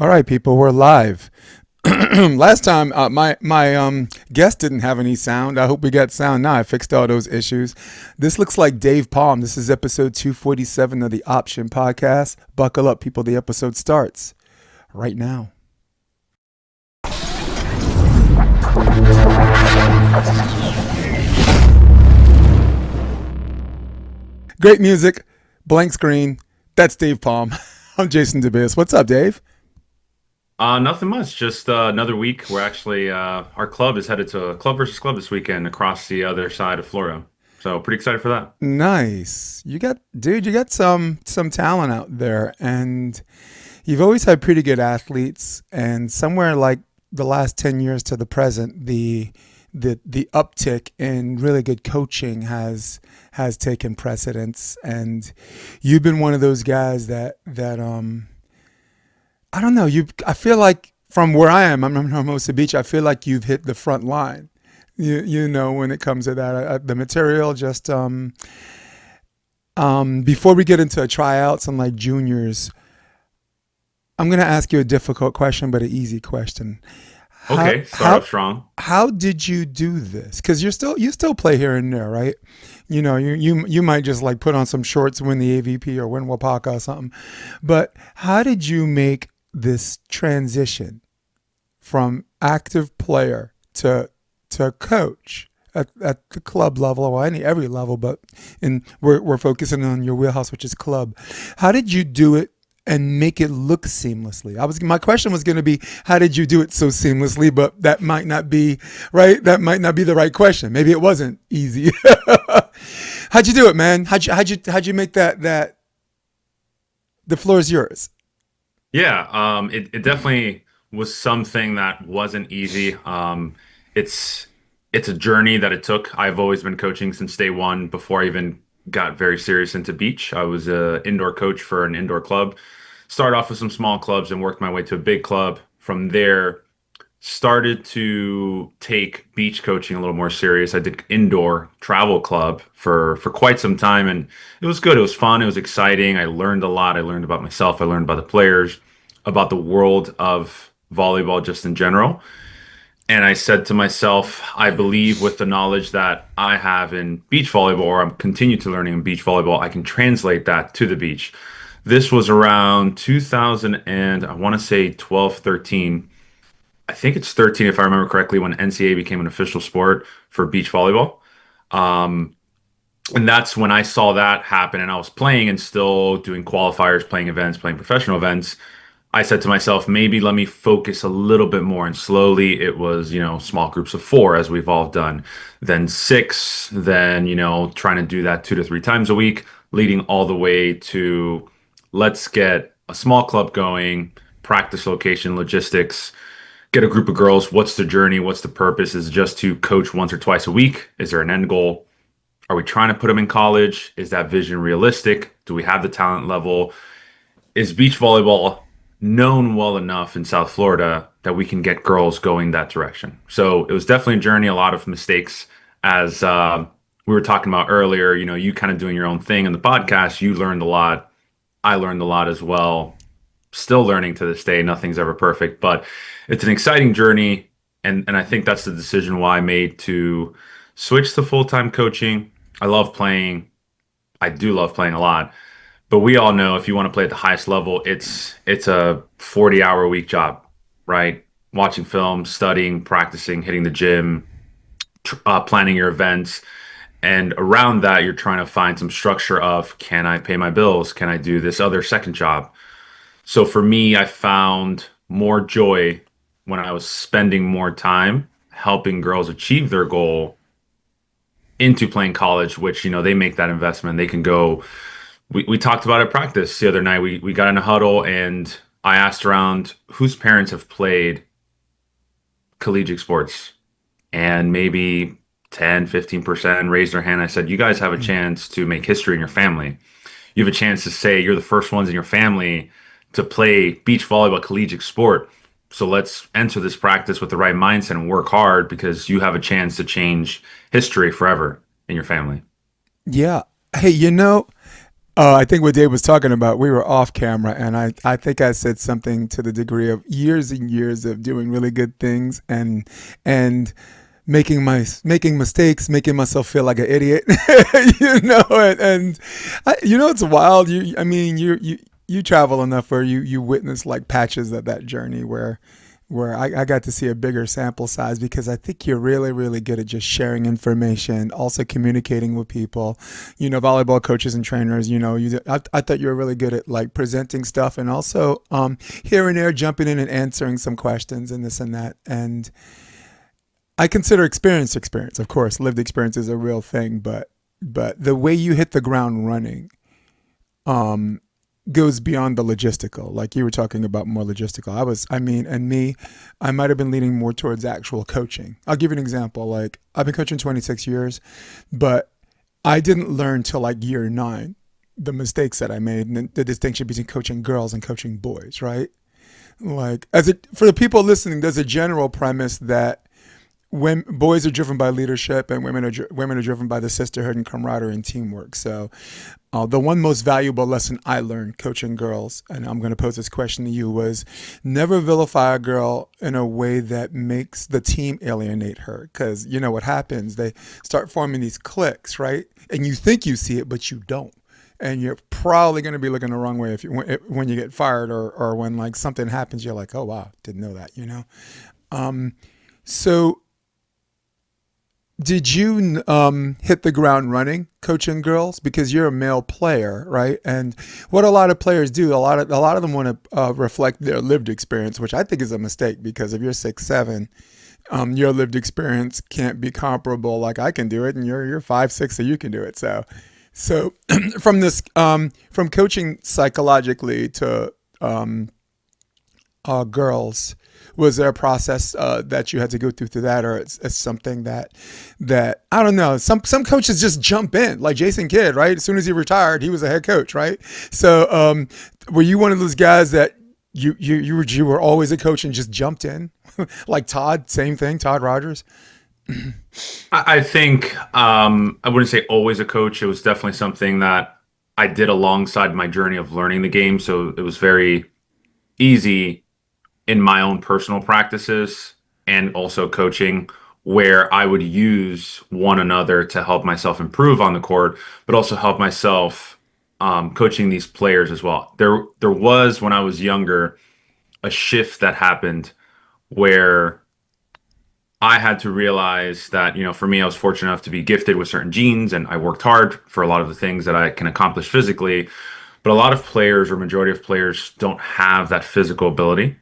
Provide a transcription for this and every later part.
All right, people, we're live. Last time, my guest didn't have any sound. I hope we got sound now. I fixed all those issues. This looks like Dave Palm. This is episode 247 of the Option Podcast. Buckle up, people. The episode starts right now. Great music, blank screen. That's Dave Palm. I'm Jason DeBias. What's up, Dave? Nothing much. Just another week. We're actually our club is headed to club versus club this weekend across the other side of Florida. So pretty excited for that. Nice. You got some talent out there, and you've always had pretty good athletes. And somewhere like the last 10 years to the present, the uptick in really good coaching has taken precedence. And you've been one of those guys that I don't know. I feel like from where I am, I'm from Hermosa Beach. I feel like you've hit the front line. You know, when it comes to that, the material. Just before we get into tryouts and like juniors, I'm gonna ask you a difficult question, but an easy question. How Okay, start how off strong. how did you do this? Because you still play here and there, right? You know, you might just like put on some shorts, win the AVP or win Wapaka or something. But how did you make this transition from active player to coach at the club level or every level, but we're focusing on your wheelhouse, which is club. How did you do it and make it look seamlessly? My question was going to be, how did you do it so seamlessly? But that might not be right. That might not be the right question. Maybe it wasn't easy. How'd you do it, man? How'd you make that the floor is yours? Yeah, it definitely was something that wasn't easy. It's it's a journey that it took. I've always been coaching since day one before I even got very serious into beach. I was a indoor coach for an indoor club. Started off with some small clubs and worked my way to a big club. From there, started to take beach coaching a little more serious. I did indoor travel club for quite some time, and it was good. It was fun. It was exciting. I learned a lot. I learned about myself. I learned about the players, about the world of volleyball just in general. And I said to myself, I believe with the knowledge that I have in beach volleyball, or I'm continue to learning in beach volleyball, I can translate that to the beach. This was around 2000 and I want to say 12, 13. I think it's 13 if I remember correctly when NCAA became an official sport for beach volleyball. Um, and that's when I saw that happen and I was playing and still doing qualifiers, playing events, playing professional events. I said to myself, maybe let me focus a little bit more. And slowly it was, small groups of four as we've all done, then six, then, trying to do that 2 to 3 times a week, leading all the way to let's get a small club going, practice location, logistics, get a group of girls. What's the journey? What's the purpose? Is it just to coach once or twice a week? Is there an end goal? Are we trying to put them in college? Is that vision realistic? Do we have the talent level? Is beach volleyball known well enough in South Florida that we can get girls going that direction? So it was definitely a journey, a lot of mistakes. As we were talking about earlier, you kind of doing your own thing in the podcast, you learned a lot. I learned a lot as well. Still learning to this day. Nothing's ever perfect, but it's an exciting journey. And I think that's the decision why I made to switch to full-time coaching. I love playing. I do love playing a lot. But we all know if you want to play at the highest level, it's a 40-hour a week job, right? Watching film, studying, practicing, hitting the gym, planning your events. And around that, you're trying to find some structure of, can I pay my bills? Can I do this other second job? So for me, I found more joy when I was spending more time helping girls achieve their goal into playing college, which, they make that investment. They can go. We talked about it at practice the other night. We got in a huddle and I asked around whose parents have played collegiate sports, and maybe 10, 15% raised their hand. I said, you guys have a chance to make history in your family. You have a chance to say you're the first ones in your family to play beach volleyball collegiate sport. So let's enter this practice with the right mindset and work hard because you have a chance to change history forever in your family. Yeah. Hey, I think what Dave was talking about, we were off camera, and I think I said something to the degree of years and years of doing really good things and making mistakes, making myself feel like an idiot, and it's wild. I mean, you travel enough where you witness like patches of that journey where I got to see a bigger sample size because I think you're really, really good at just sharing information, also communicating with people, volleyball coaches and trainers, I thought you were really good at like presenting stuff and also here and there jumping in and answering some questions and this and that. And I consider experience, of course, lived experience is a real thing, but the way you hit the ground running, um, goes beyond the logistical. Like you were talking about more logistical. I might have been leaning more towards actual coaching. I'll give you an example. Like I've been coaching 26 years, but I didn't learn till like year 9 the mistakes that I made and the distinction between coaching girls and coaching boys, right? Like for the people listening, there's a general premise that when boys are driven by leadership and women are driven by the sisterhood and camaraderie and teamwork. So the one most valuable lesson I learned coaching girls, and I'm going to pose this question to you, was never vilify a girl in a way that makes the team alienate her. Because you know what happens? They start forming these cliques, right? And you think you see it, but you don't. And you're probably going to be looking the wrong way when you get fired or when like something happens. You're like, oh wow, didn't know that. So did you hit the ground running coaching girls because you're a male player, right? And what a lot of players do, a lot of them want to reflect their lived experience, which I think is a mistake because if you're 6'7", your lived experience can't be comparable. Like I can do it, and you're 5'6", so you can do it. So from coaching psychologically to girls, was there a process that you had to go through that, or it's something that I don't know? Some coaches just jump in, like Jason Kidd, right? As soon as he retired, he was a head coach, right? So were you one of those guys that you were always a coach and just jumped in, like Todd? Same thing, Todd Rogers. I think I wouldn't say always a coach. It was definitely something that I did alongside my journey of learning the game. So it was very easy in my own personal practices and also coaching, where I would use one another to help myself improve on the court, but also help myself coaching these players as well. There was, when I was younger, a shift that happened where I had to realize that, for me, I was fortunate enough to be gifted with certain genes and I worked hard for a lot of the things that I can accomplish physically. But a lot of players, or majority of players, don't have that physical ability.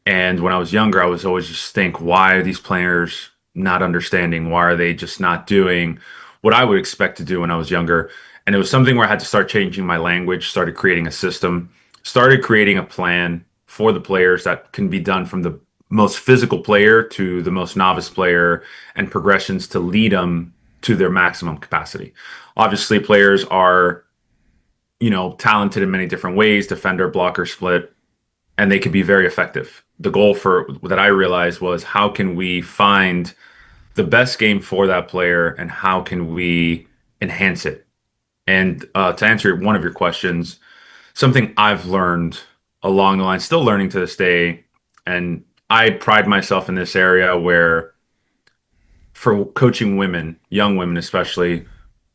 And when I was younger, I was always just think, why are these players not understanding? Why are they just not doing what I would expect to do when I was younger? And it was something where I had to start changing my language, started creating a system, started creating a plan for the players that can be done from the most physical player to the most novice player, and progressions to lead them to their maximum capacity. Obviously, players are, talented in many different ways, defender, blocker, split, and they can be very effective. The goal for that I realized was, how can we find the best game for that player and how can we enhance it? And to answer one of your questions, something I've learned along the line, still learning to this day, and I pride myself in this area where, for coaching women, young women especially,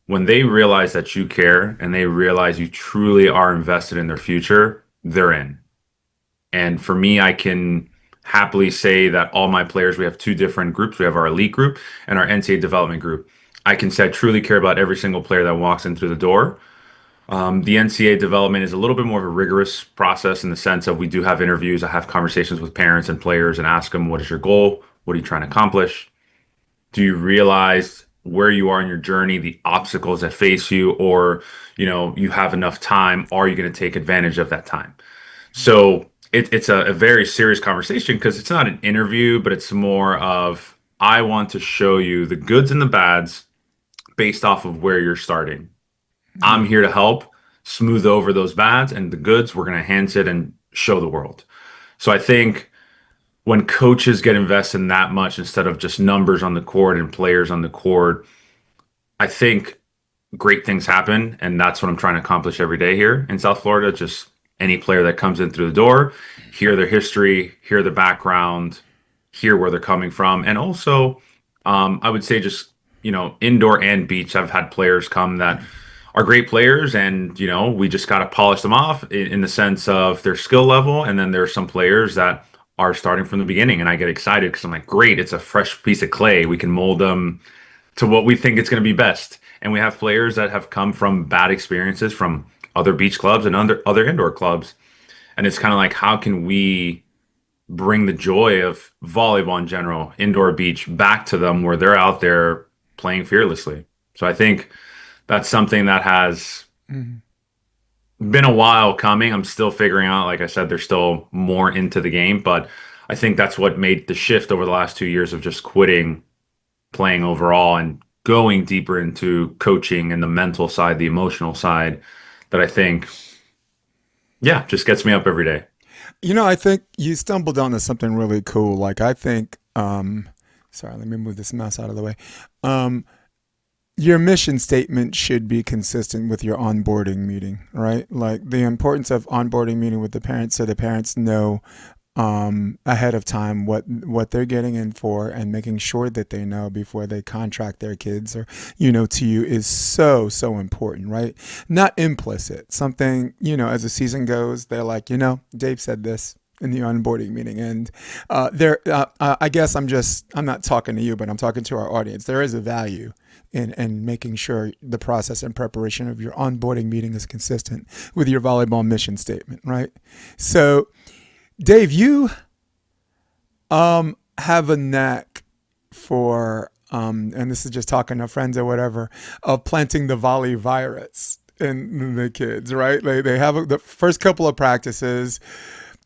when they realize that you care and they realize you truly are invested in their future, they're in. And for me, I can happily say that all my players, we have two different groups. We have our elite group and our NCAA development group. I can say I truly care about every single player that walks in through the door. The NCAA development is a little bit more of a rigorous process in the sense of we do have interviews. I have conversations with parents and players and ask them, what is your goal? What are you trying to accomplish? Do you realize where you are in your journey, the obstacles that face you, or, you have enough time? Are you going to take advantage of that time? So it's a very serious conversation because it's not an interview, but it's more of, I want to show you the goods and the bads based off of where you're starting. I'm here to help smooth over those bads, and the goods, we're going to enhance it and show the world. So I think when coaches get invested in that much instead of just numbers on the court and players on the court, I think great things happen, and that's what I'm trying to accomplish every day here in South Florida. Just any player that comes in through the door, hear their history, hear their background, hear where they're coming from, and also, I would say just indoor and beach. I've had players come that are great players, and we just got to polish them off in the sense of their skill level, and then there's some players that are starting from the beginning, and I get excited because I'm like, great, it's a fresh piece of clay. We can mold them to what we think it's going to be best. And we have players that have come from bad experiences from other beach clubs and other indoor clubs. And it's kind of like, how can we bring the joy of volleyball in general, indoor beach, back to them where they're out there playing fearlessly? So I think that's something that has Mhm. been a while coming. I'm still figuring out, like I said, there's still more into the game, but I think that's what made the shift over the last 2 years of just quitting playing overall and going deeper into coaching and the mental side, the emotional side that I think, yeah, just gets me up every day. I think you stumbled onto something really cool. Like, I think, sorry, let me move this mouse out of the way. Um, your mission statement should be consistent with your onboarding meeting, right? Like the importance of onboarding meeting with the parents so the parents know ahead of time what they're getting in for, and making sure that they know before they contract their kids or to you is so important, right? Not implicit. Something, as the season goes, they're like, Dave said this in the onboarding meeting, and I guess I'm not talking to you, but I'm talking to our audience. There is a value in making sure the process and preparation of your onboarding meeting is consistent with your volleyball mission statement, right? So Dave, you have a knack for, and this is just talking to friends or whatever, of planting the volley virus in the kids, right? They have the first couple of practices.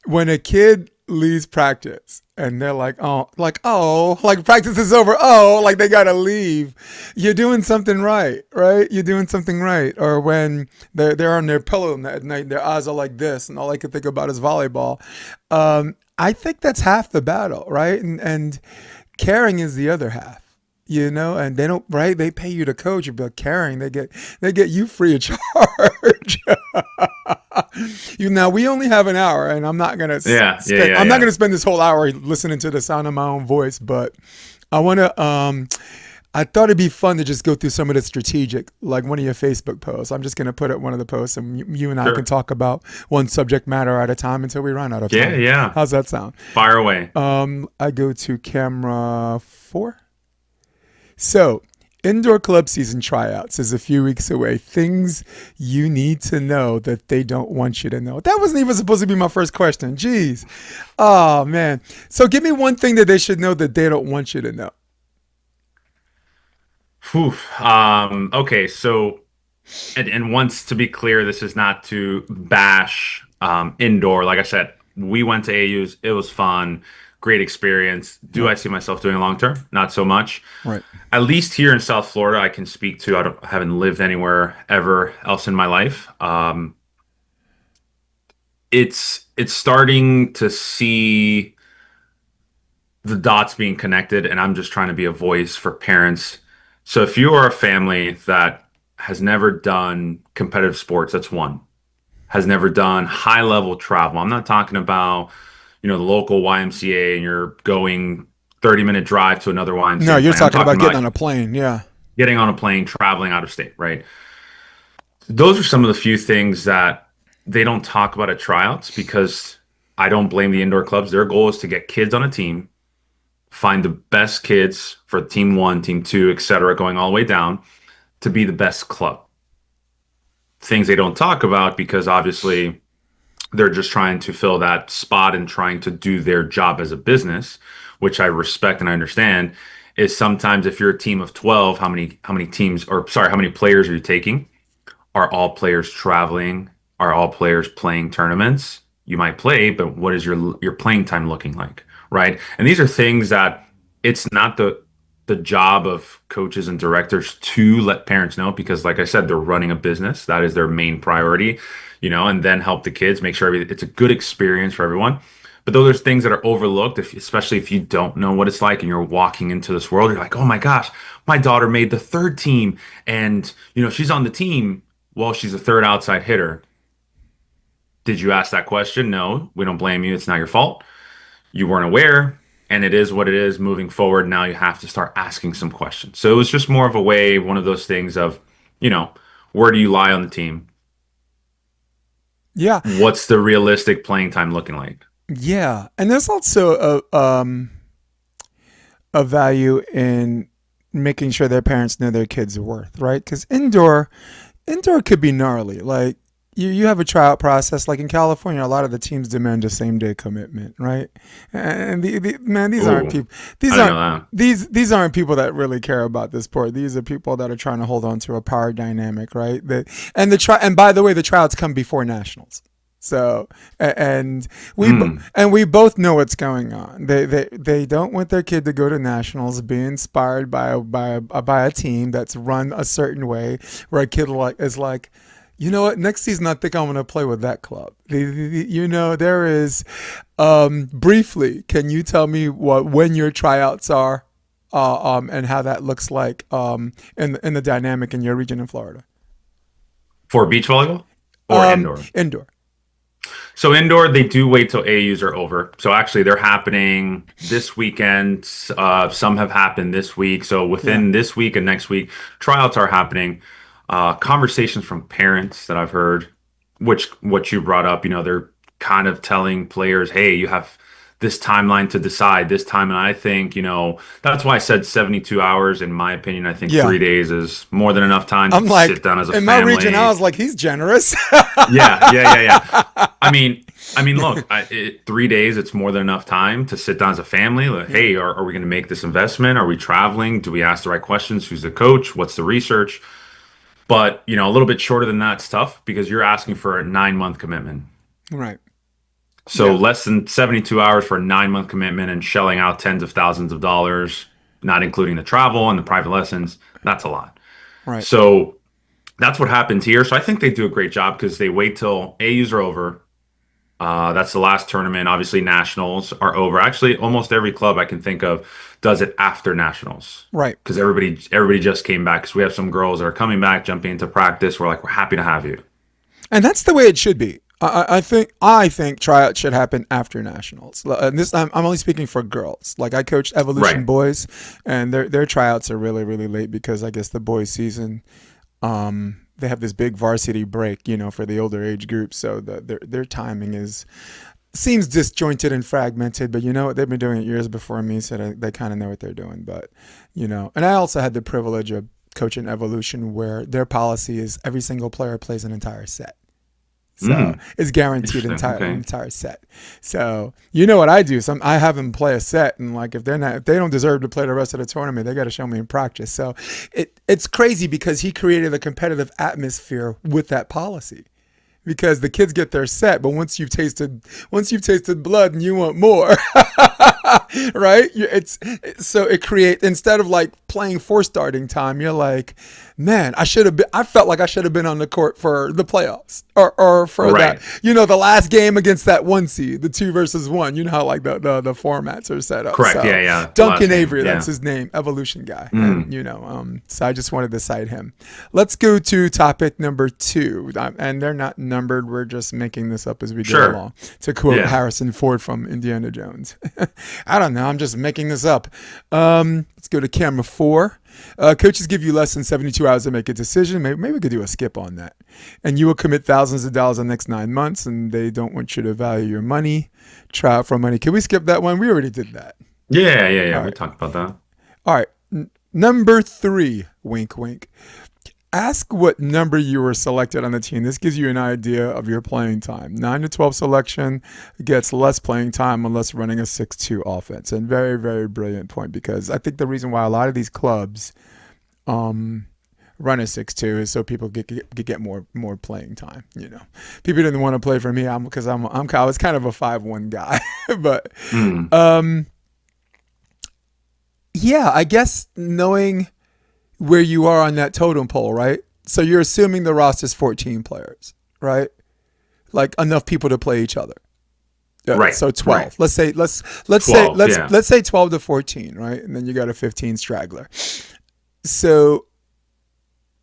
When a kid leaves practice and they're like practice is over, like they gotta leave, you're doing something right, right? You're doing something right. Or when they're on their pillow at night, their eyes are like this, and all I can think about is volleyball. I think that's half the battle, right? And caring is the other half. And they don't, right? They pay you to coach, but caring, they get you free of charge. Now we only have an hour, and I'm not gonna Yeah, yeah, spend. yeah, I'm not yeah. gonna spend this whole hour listening to the sound of my own voice, but I want to. I thought it'd be fun to just go through some of the strategic, like one of your Facebook posts. I'm just gonna put up one of the posts, and you and I can Sure. talk about one subject matter at a time until we run out of Yeah, time. yeah. How's that sound? Fire away. I go to camera 4. So, indoor club season tryouts is a few weeks away. Things you need to know that they don't want you to know. That wasn't even supposed to be my first question. Jeez. Oh, man. So, give me one thing that they should know that they don't want you to know. Whew. Okay, so and once to be clear, this is not to bash indoor. Like I said, we went to AU's. It was fun, great experience. Do Yep. I see myself doing long term? Not so much. Right. At least here in South Florida, I can speak to. I haven't lived anywhere ever else in my life. It's starting to see the dots being connected, and I'm just trying to be a voice for parents. So if you are a family that has never done competitive sports, that's one. Has never done high level travel. I'm not talking about, the local YMCA and you're going 30-minute drive to another YMCA No, and you're playing. I'm talking talking about getting about on a plane. Yeah. getting on a plane, traveling out of state, right? Those are some of the few things that they don't talk about at tryouts because I don't blame the indoor clubs. Their goal is to get kids on a team, find the best kids for team one, team two, et cetera, going all the way down to be the best club. Things they don't talk about because obviously they're just trying to fill that spot and trying to do their job as a business, which I respect and I understand, is sometimes if you're a team of 12, how many teams or sorry, how many players are you taking? Are all players traveling? Are all players playing tournaments? You might play, but what is your playing time looking like, right? And these are things that it's not the job of coaches and directors to let parents know because, like I said, they're running a business. That is their main priority, and then help the kids make sure it's a good experience for everyone. But those are things that are overlooked, especially if you don't know what it's like and you're walking into this world. You're like, oh my gosh, my daughter made the third team, and she's on the team. Well, she's a third outside hitter. Did you ask that question? No, we don't blame you. It's not your fault. You weren't aware, and it is what it is. Moving forward, now you have to start asking some questions. So it was just more of a way, one of those things of, you know, where do you lie on the team? Yeah. What's the realistic playing time looking like? Yeah. And there's also a value in making sure their parents know their kids' worth, right? Because indoor could be gnarly. Like you have a tryout process. Like in California, a lot of the teams demand a same day commitment, right? And man, these aren't Ooh, people. I These didn't know aren't that. these aren't people that really care about the sport. These are people that are trying to hold on to a power dynamic, right? And by the way, the tryouts come before nationals. So and Mm, we both know what's going on. They don't want their kid to go to nationals, be inspired by a team that's run a certain way, where a kid is like, you know what? Next season, I think I'm going to play with that club. There is. Briefly, can you tell me when your tryouts are, and how that looks like in the dynamic in your region in Florida? for beach volleyball or indoor? Indoor. So indoor, they do wait till AUs are over. So actually, they're happening this weekend. Some have happened this week. So Yeah. within this week and next week, tryouts are happening. Conversations from parents that I've heard, which what you brought up, they're kind of telling players, "Hey, you have this timeline to decide this time." And I think, that's why I said 72 hours. In my opinion, I think Yeah. 3 days is more than enough time to I'm sit like, down as a in my region, I family. was like, he's generous. Yeah, yeah, yeah, yeah. I mean, look, 3 days, it's more than enough time to sit down as a family. Like, Yeah. hey, are we going to make this investment? Are we traveling? Do we ask the right questions? Who's the coach? What's the research? But, a little bit shorter than that's tough because you're asking for a 9 month commitment. Right. So Yeah. less than 72 hours for a 9 month commitment and shelling out tens of thousands of dollars, not including the travel and the private lessons. That's a lot. Right. So that's what happens here. So I think they do a great job because they wait till AUs are over. That's the last tournament. Obviously, nationals are over. Actually, almost every club I can think of does it after nationals Right. because everybody just came back. Because we have some girls that are coming back, jumping into practice. We're like, we're happy to have you. And that's the way it should be. I think tryouts should happen after nationals. And this I'm only speaking for girls. Like I coached Evolution Right. boys, and their tryouts are really really late because I guess the boys season, they have this big varsity break, for the older age groups. So their timing seems disjointed and fragmented. But you know what? They've been doing it years before me, so they kind of know what they're doing. But and I also had the privilege of coaching Evolution, where their policy is every single player plays an entire set. So Mm, it's guaranteed interesting. an Okay. entire set. So you know what I do? I have them play a set, and like if they don't deserve to play the rest of the tournament, they got to show me in practice. So it's crazy because he created a competitive atmosphere with that policy, because the kids get their set, but once you've tasted blood and you want more, right? So it create, instead of like playing for starting time, you're like, man, I felt like I should have been on the court for the playoffs, or for that, Right. the last game against that one seed, the 2 versus 1. You know how like the formats are set up. Correct. Yeah. So Yeah. The last Duncan game. Avery, that's Yeah. his name, Evolution guy, and Mm, so I just wanted to cite him. Let's go to topic number 2, and they're not numbered. We're just making this up as we go sure. along. To quote Yeah. Harrison Ford from Indiana Jones, I don't know. I'm just making this up. Let's go to camera 4. Coaches give you less than 72 hours to make a decision. Maybe we could do a skip on that. And you will commit thousands of dollars in the next 9 months, and they don't want you to value your money. Try out for money. Can we skip that one? We already did that. Yeah. Yeah. All Yeah. We right. talked about that. All right. Number 3, wink, wink. Ask what number you were selected on the team. This gives you an idea of your playing time. 9 to 12 selection gets less playing time unless running a 6-2 offense. And very, very brilliant point, because I think the reason why a lot of these clubs run a 6-2 is so people get more playing time. People didn't want to play for me because I was kind of a 5-1 guy. But Mm, yeah, I guess knowing where you are on that totem pole, right? So you're assuming the roster's 14 players, right? Like enough people to play each other. Right, So right. 12. Twelve, yeah. Let's say 12 to 14, right? And then you got a 15 straggler. So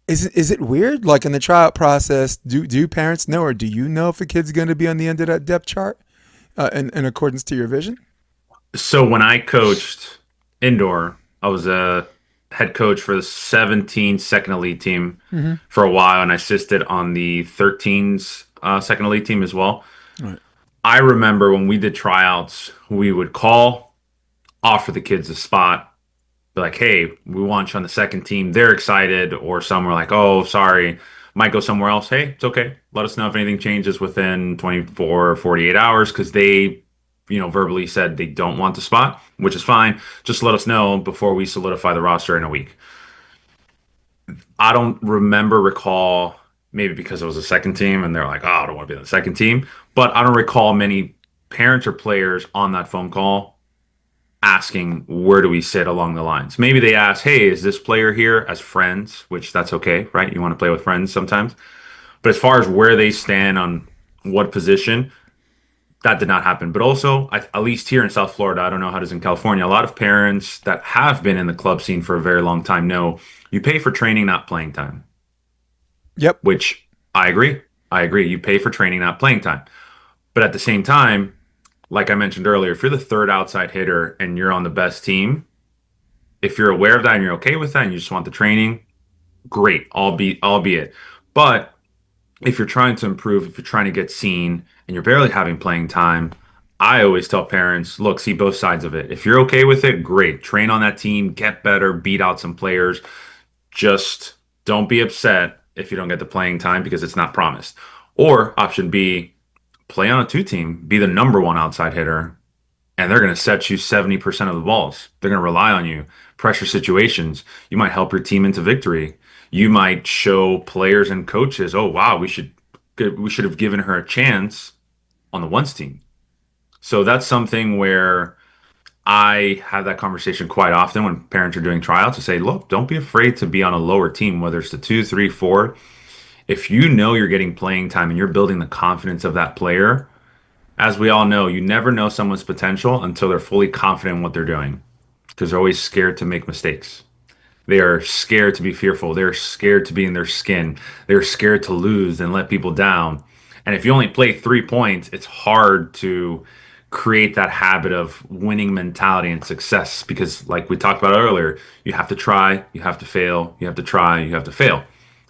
is it weird? Like in the tryout process, do parents know, or do you know if a kid's going to be on the end of that depth chart in accordance to your vision? So when I coached indoor, I was a head coach for the 17 second elite team Mm-hmm. for a while, and I assisted on the 13's second elite team as well. Right. I remember when we did tryouts, we would call, offer the kids a spot, be like, hey, we want you on the second team. They're excited, or some were like, oh, sorry, might go somewhere else. Hey, it's okay. Let us know if anything changes within 24 or 48 hours because they, verbally said they don't want the spot, which is fine. Just let us know before we solidify the roster in a week. I don't recall, maybe because it was a second team and they're like, oh, I don't want to be on the second team, but I don't recall many parents or players on that phone call asking where do we sit along the lines. Maybe they ask, hey, is this player here as friends, which that's okay, right? You want to play with friends sometimes. But as far as where they stand on what position, that did not happen. But also, at least here in South Florida, I don't know how it is in California, a lot of parents that have been in the club scene for a very long time know you pay for training, not playing time, Yep. which I agree. I agree. You pay for training, not playing time. But at the same time, like I mentioned earlier, if you're the third outside hitter and you're on the best team, if you're aware of that and you're okay with that and you just want the training, great, albeit. But if you're trying to improve, if you're trying to get seen and you're barely having playing time, I always tell parents, look, see both sides of it. If you're okay with it, great. Train on that team, get better, beat out some players. Just don't be upset if you don't get the playing time because it's not promised. Or option B, play on a two team, be the number one outside hitter, and they're going to set you 70% of the balls. They're going to rely on you. Pressure situations. You might help your team into victory. You might show players and coaches, oh wow, we should have given her a chance on the ones team. So that's something where I have that conversation quite often when parents are doing tryouts to say, look, don't be afraid to be on a lower team, whether it's the two, three, four. If you know you're getting playing time and you're building the confidence of that player, as we all know, you never know someone's potential until they're fully confident in what they're doing because they're always scared to make mistakes. They are scared to be fearful. They're scared to be in their skin. They're scared to lose and let people down. And if you only play 3 points, it's hard to create that habit of winning mentality and success because, like we talked about earlier, you have to try, you have to fail, you have to try, you have to fail.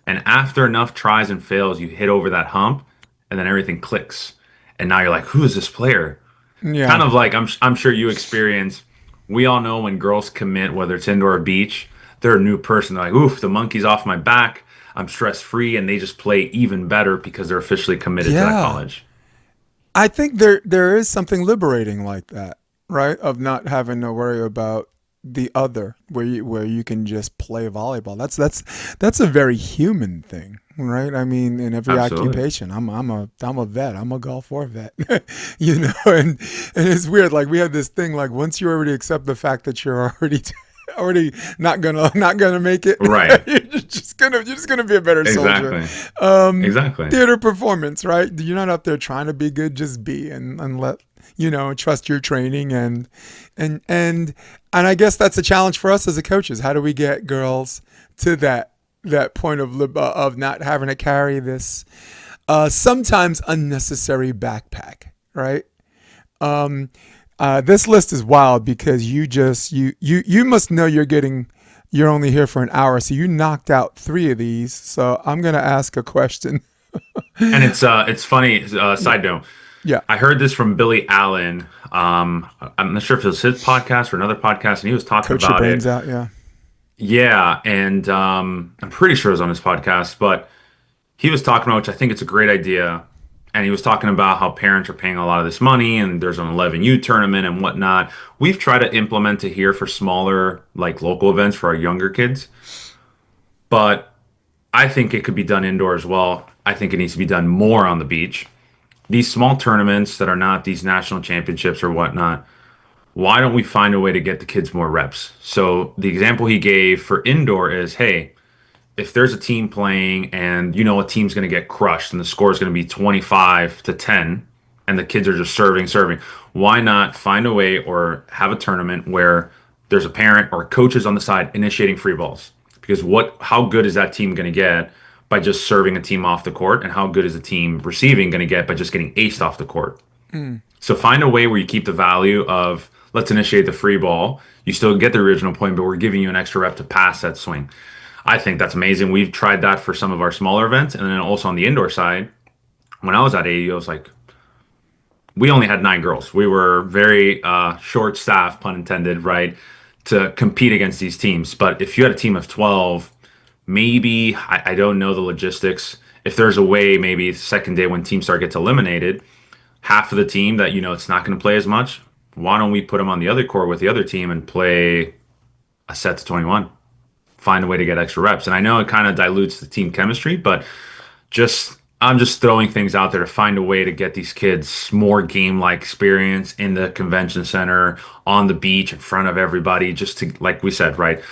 And after enough tries and fails, you hit over that hump and then everything clicks. And now you're like, who is this player? Kind Yeah. of like I'm sure you experience. We all know when girls commit, whether it's indoor or beach, they're a new person. They're like, oof, the monkey's off my back. I'm stress free, and they just play even better because they're officially committed to that Yeah. college. I think there is something liberating like that, right? Of not having to worry about the other, where you can just play volleyball. That's a very human thing, right? I mean, in every Absolutely. occupation, I'm a vet. I'm a Gulf War vet, and it's weird. Like we have this thing. Like once you already accept the fact that you're already already not gonna make it, Right. you're just gonna be a better soldier. Exactly. Um, Exactly. Theater performance, right? You're not up there trying to be good, just be and let trust your training and and and I guess that's a challenge for us as a coaches. How do we get girls to that point of not having to carry this sometimes unnecessary backpack, right? Um, this list is wild because you must know you're only here for an hour, so you knocked out three of these. So I'm gonna ask a question. And it's funny. Yeah, Side note, yeah. I heard this from Billy Allen. I'm not sure if it was his podcast or another podcast, and he was talking Coach your about it. brains out. Yeah. Yeah, and I'm pretty sure it was on his podcast, but he was talking about, which I think it's a great idea. And he was talking about how parents are paying a lot of this money and there's an 11U tournament and whatnot. We've tried to implement it here for smaller, like local events for our younger kids, but I think it could be done indoor as well. I think it needs to be done more on the beach. These small tournaments that are not these national championships or whatnot, why don't we find a way to get the kids more reps? So the example he gave for indoor is, hey, if there's a team playing and you know a team's going to get crushed and the score is going to be 25 to 10, and the kids are just serving. Why not find a way or have a tournament where there's a parent or coaches on the side initiating free balls? Because how good is that team going to get by just serving a team off the court, and how good is the team receiving going to get by just getting aced off the court? Mm. So find a way where you keep the value of let's initiate the free ball. You still get the original point, but we're giving you an extra rep to pass that swing. I think that's amazing. We've tried that for some of our smaller events, and then also on the indoor side, when I was at AU, I was like, we only had 9 girls. We were very short staffed, pun intended, right, to compete against these teams. But if you had a team of 12, maybe I don't know the logistics. If there's a way, maybe second day when teams start gets eliminated, half of the team that it's not going to play as much. Why don't we put them on the other court with the other team and play a set to 21? Find a way to get extra reps. And I know it kind of dilutes the team chemistry, but I'm just throwing things out there to find a way to get these kids more game-like experience in the convention center, on the beach, in front of everybody, just to, like we said, right,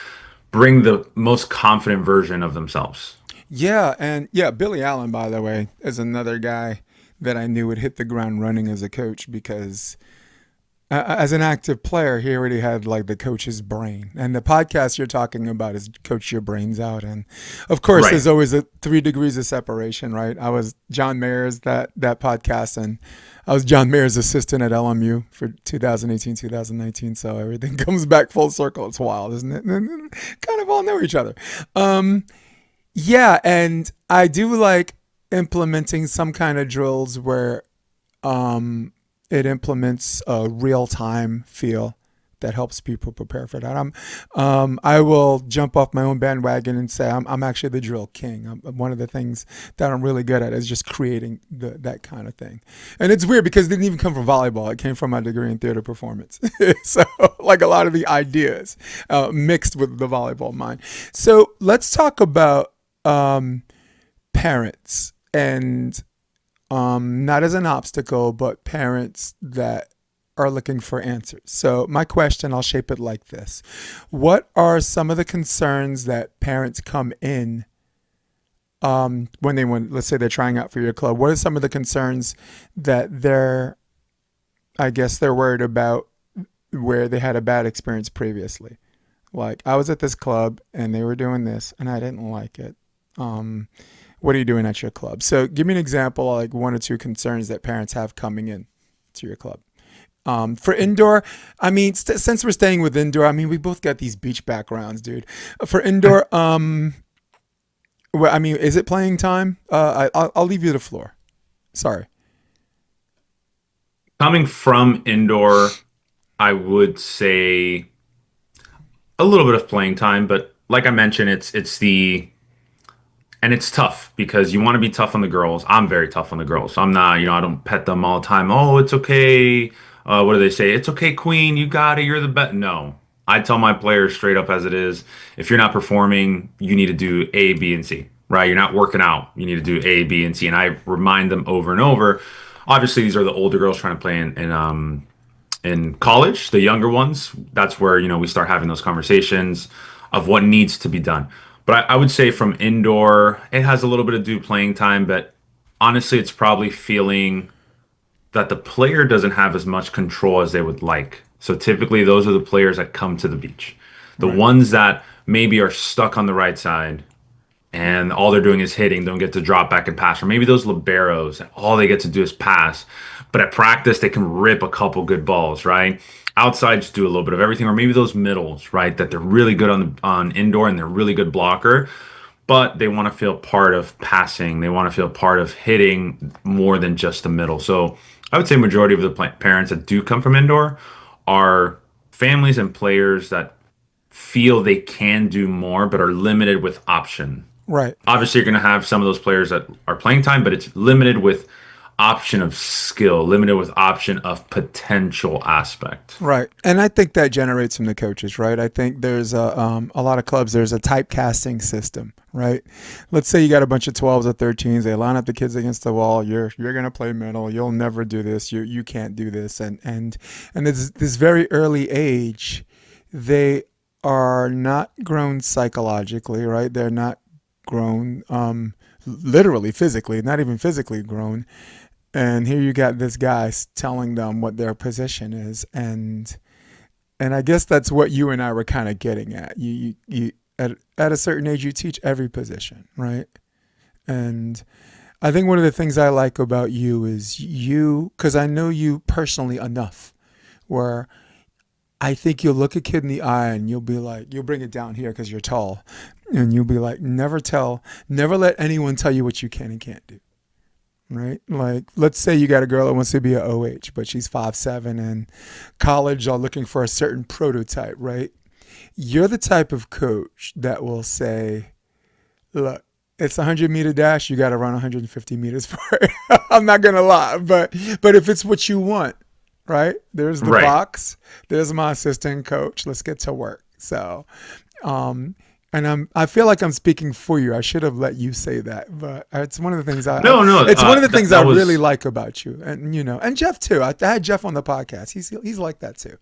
bring the most confident version of themselves. Yeah, and yeah, Billy Allen, by the way, is another guy that I knew would hit the ground running as a coach because as an active player, he already had like the coach's brain. And the podcast you're talking about is Coach Your Brains Out. And of course, Right. there's always a 3 degrees of separation, right? I was John Mayer's that podcast, and I was John Mayer's assistant at LMU for 2018, 2019. So everything comes back full circle. It's wild, isn't it? Kind of all know each other. Um, yeah, and I do like implementing some kind of drills where um, it implements a real time feel that helps people prepare for that. I will jump off my own bandwagon and say I'm actually the drill king. One of the things that I'm really good at is just creating that kind of thing. And it's weird because it didn't even come from volleyball. It came from my degree in theater performance. So like a lot of the ideas mixed with the volleyball mind. So let's talk about um, parents and not as an obstacle, but parents that are looking for answers. So, my question, I'll shape it like this. What are some of the concerns that parents come in when let's say they're trying out for your club? What are some of the concerns that I guess they're worried about where they had a bad experience previously? Like, I was at this club and they were doing this and I didn't like it. Um, what are you doing at your club? So give me an example, like 1 or 2 concerns that parents have coming in to your club. For indoor, I mean, since we're staying with indoor, I mean, we both got these beach backgrounds, dude. For indoor, well, I mean, is it playing time? I'll leave you the floor. Sorry. Coming from indoor, I would say a little bit of playing time, but like I mentioned, it's the and it's tough because you want to be tough on the girls. I'm very tough on the girls. I'm not, I don't pet them all the time. Oh, it's okay. What do they say? It's okay, queen. You got it. You're the best. No, I tell my players straight up as it is. If you're not performing, you need to do A, B, and C, right? You're not working out. You need to do A, B, and C. And I remind them over and over. Obviously, these are the older girls trying to play in college, the younger ones, that's where, we start having those conversations of what needs to be done. But I would say from indoor, it has a little bit of do playing time, but honestly, it's probably feeling that the player doesn't have as much control as they would like. So typically, those are the players that come to the beach. The Right. ones that maybe are stuck on the right side and all they're doing is hitting, don't get to drop back and pass. Or maybe those liberos, all they get to do is pass. But at practice, they can rip a couple good balls, right? Outside, just do a little bit of everything. Or maybe those middles, right? That they're really good on indoor and they're really good blocker, but they want to feel part of passing. They want to feel part of hitting more than just the middle. So I would say majority of the parents that do come from indoor are families and players that feel they can do more, but are limited with option. Right. Obviously, you're going to have some of those players that are playing time, but it's limited with option of skill, limited with option of potential aspect. Right. And I think that generates from the coaches, right? I think there's a lot of clubs, there's a typecasting system, right? Let's say you got a bunch of 12s or 13s, they line up the kids against the wall, you're going to play middle, you'll never do this, you can't do this. And this very early age, they are not grown psychologically, right? They're not grown literally physically, not even physically grown. And here you got this guy telling them what their position is, and I guess that's what you and I were kind of getting at. You at a certain age, you teach every position, right? And I think one of the things I like about you is because I know you personally enough, where I think you'll look a kid in the eye and you'll be like, you'll bring it down here because you're tall, and you'll be like, never let anyone tell you what you can and can't do. Right? Like, let's say you got a girl that wants to be a OH, but she's 5'7", and college are looking for a certain prototype, right? You're the type of coach that will say, look, it's a 100-meter dash, you got to run 150 meters for it. I'm not going to lie, but if it's what you want, right? There's the Right. box, there's my assistant coach. Let's get to work. So, um, and I feel like I'm speaking for you. I should have let you say that, but it's one of the things No, no, it's one of the things I that really was like about you, and and Jeff too. I had Jeff on the podcast. He's like that too.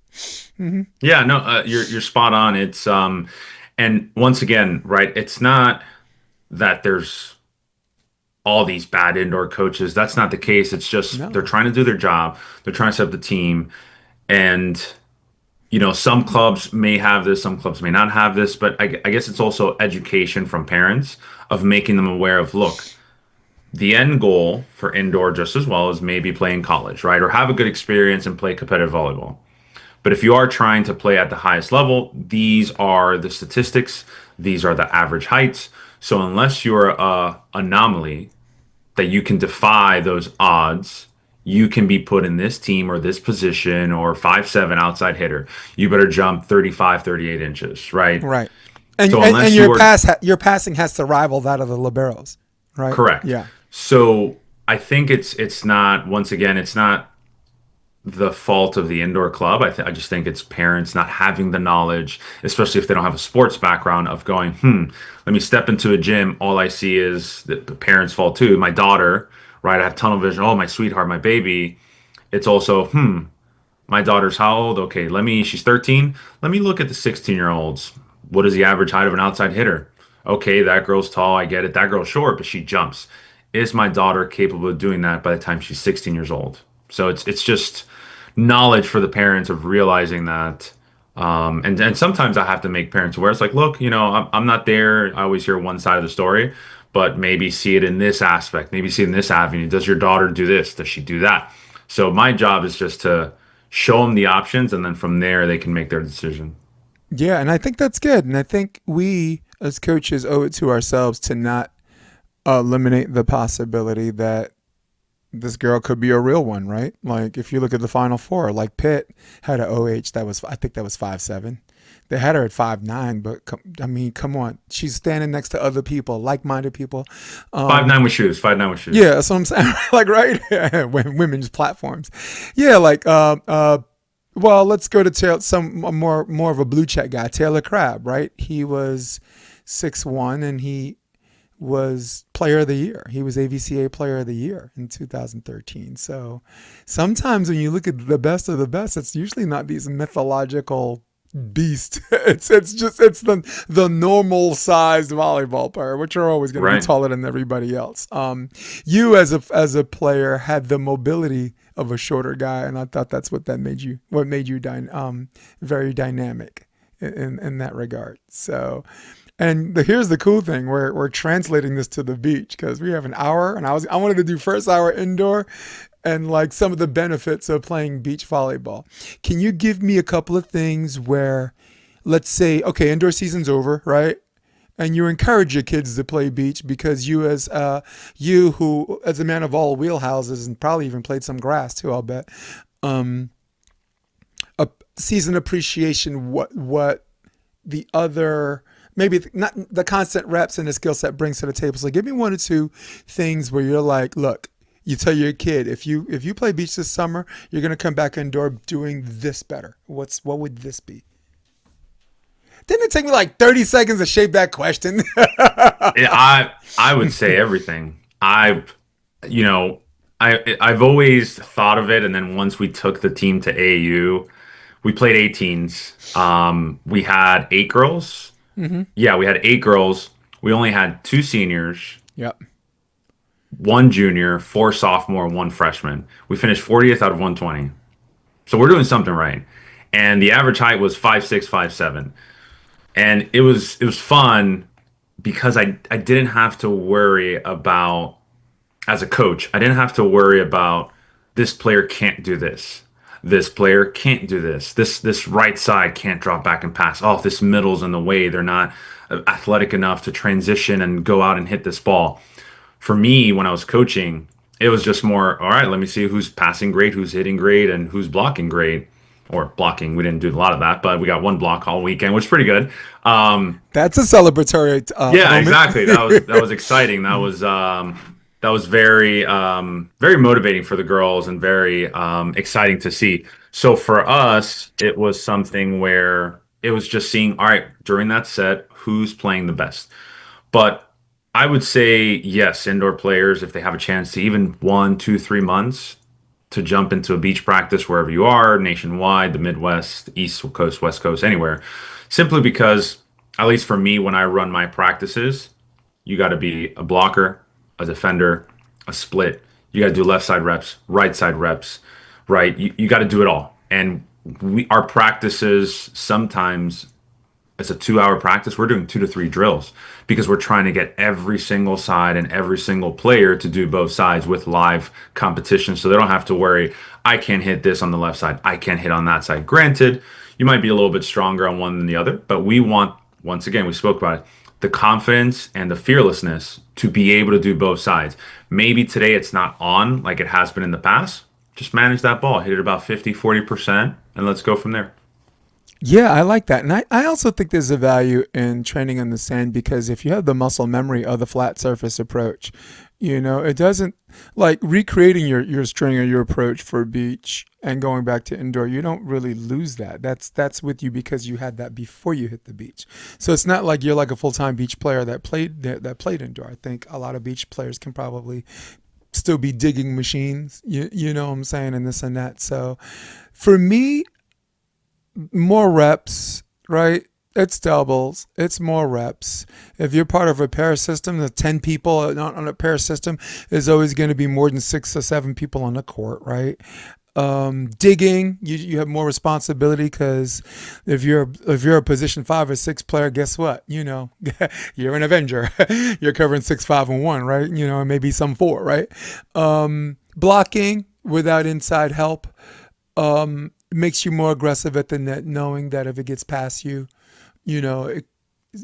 Hmm. yeah, no, you're spot on. It's and once again, right, it's not that there's all these bad indoor coaches. That's not the case. It's just they're No, trying to do their job. They're trying to set up the team. And, some clubs may have this, some clubs may not have this, but I guess it's also education from parents of making them aware of, look, the end goal for indoor just as well as maybe playing college, right? Or have a good experience and play competitive volleyball. But if you are trying to play at the highest level, these are the statistics, these are the average heights. So unless you're a anomaly that you can defy those odds, you can be put in this team or this position or 5'7" outside hitter. You better jump 35, 38 inches, right? right. And So and unless your you are your passing has to rival that of the liberos, right? correct. Yeah. So I think it's not, once again, it's not the fault of the indoor club. I just think it's parents not having the knowledge, especially if they don't have a sports background of going, let me step into a gym. All I see is the parents' fault too. My daughter, right? I have tunnel vision. Oh, my sweetheart, my baby. It's also, my daughter's how old? Okay, she's 13. Let me look at the 16-year-olds. What is the average height of an outside hitter? Okay, that girl's tall. I get it. That girl's short, but she jumps. Is my daughter capable of doing that by the time she's 16 years old? So it's just knowledge for the parents of realizing that. And sometimes I have to make parents aware. It's like, look, I'm not there. I always hear one side of the story, but maybe see it in this aspect. Maybe see it in this avenue. Does your daughter do this? Does she do that? So my job is just to show them the options, and then from there they can make their decision. Yeah, and I think that's good. And I think we as coaches owe it to ourselves to not eliminate the possibility that this girl could be a real one, right? Like if you look at the Final Four, like Pitt had a OH that was, I think that was 5'7". They had her at 5'9", but I mean, come on, she's standing next to other people, like-minded people. Five Um, nine with shoes. 5'9" with shoes. yeah, that's what I'm saying. Like right, women's platforms. Yeah, like well, let's go to some more of a blue check guy, Taylor Crabb, right? He was 6'1", and he was player of the year. He was AVCA player of the year in 2013. So sometimes when you look at the best of the best, it's usually not these mythological beasts. It's the normal sized volleyball player, which are always going to be Right. taller than everybody else. You as a player had the mobility of a shorter guy, and I thought that's what made you very dynamic in that regard. So, and here's the cool thing: we're translating this to the beach because we have an hour, and I wanted to do first hour indoor, and like some of the benefits of playing beach volleyball. Can you give me a couple of things where, let's say, okay, indoor season's over, right? And you encourage your kids to play beach because you who as a man of all wheelhouses and probably even played some grass too, I'll bet. Um, a season appreciation, what the other maybe not the constant reps and the skill set brings to the table. So give me one or two things where you're like, look, you tell your kid if you play beach this summer, you're gonna come back indoor doing this better. What would this be? Didn't it take me like 30 seconds to shape that question? I would say everything. You know, I've always thought of it, and then once we took the team to AAU, we played 18s. We had 8 girls. Mm-hmm. Yeah, we had 8 girls. We only had 2 seniors. Yep. one junior, four sophomore, one freshman. We finished 40th out of 120. So we're doing something right. And the average height was 5'6", 5'7". And it was fun because I didn't have to worry about, as a coach, I didn't have to worry about this player can't do this. This player can't do this. This right side can't drop back and pass. Oh, this middle's in the way. They're not athletic enough to transition and go out and hit this ball. For me, when I was coaching, it was just more, all right, let me see who's passing great, who's hitting great, and who's blocking great. Or blocking. We didn't do a lot of that, but we got one block all weekend, which is pretty good. That's a celebratory Yeah, moment. exactly. That was exciting. That was very very motivating for the girls and very exciting to see. So for us, it was something where it was just seeing, all right, during that set, who's playing the best. But I would say yes, indoor players, if they have a chance to even 1, 2, 3 months to jump into a beach practice wherever you are, nationwide, the Midwest, East Coast, West Coast, anywhere, simply because, at least for me, when I run my practices, you got to be a blocker, a defender, a split. You got to do left side reps, right side reps, right? You got to do it all. And our practices sometimes it's a 2 hour practice. We're doing 2 to 3 drills because we're trying to get every single side and every single player to do both sides with live competition so they don't have to worry, I can't hit this on the left side. I can't hit on that side. Granted, you might be a little bit stronger on one than the other, but we want, once again, we spoke about it, the confidence and the fearlessness to be able to do both sides. Maybe today it's not on like it has been in the past. Just manage that ball, hit it about 50, 40%, and let's go from there. Yeah, I like that. And I also think there's a value in training on the sand because if you have the muscle memory of the flat surface approach, it doesn't like recreating your string or your approach for beach and going back to indoor, you don't really lose that. That's with you because you had that before you hit the beach. So it's not like you're like a full-time beach player that played indoor. I think a lot of beach players can probably still be digging machines, you know what I'm saying, and this and that. So for me, more reps, right? It's doubles. It's more reps. If you're part of a pair system, the 10 people not on a pair system is always going to be more than 6 or 7 people on the court, right? Digging, you have more responsibility because if you're a position 5 or 6 player, guess what? You're an Avenger. You're covering 6, 5, and 1, right? And maybe some 4, right? Blocking without inside help makes you more aggressive at the net, knowing that if it gets past you, it,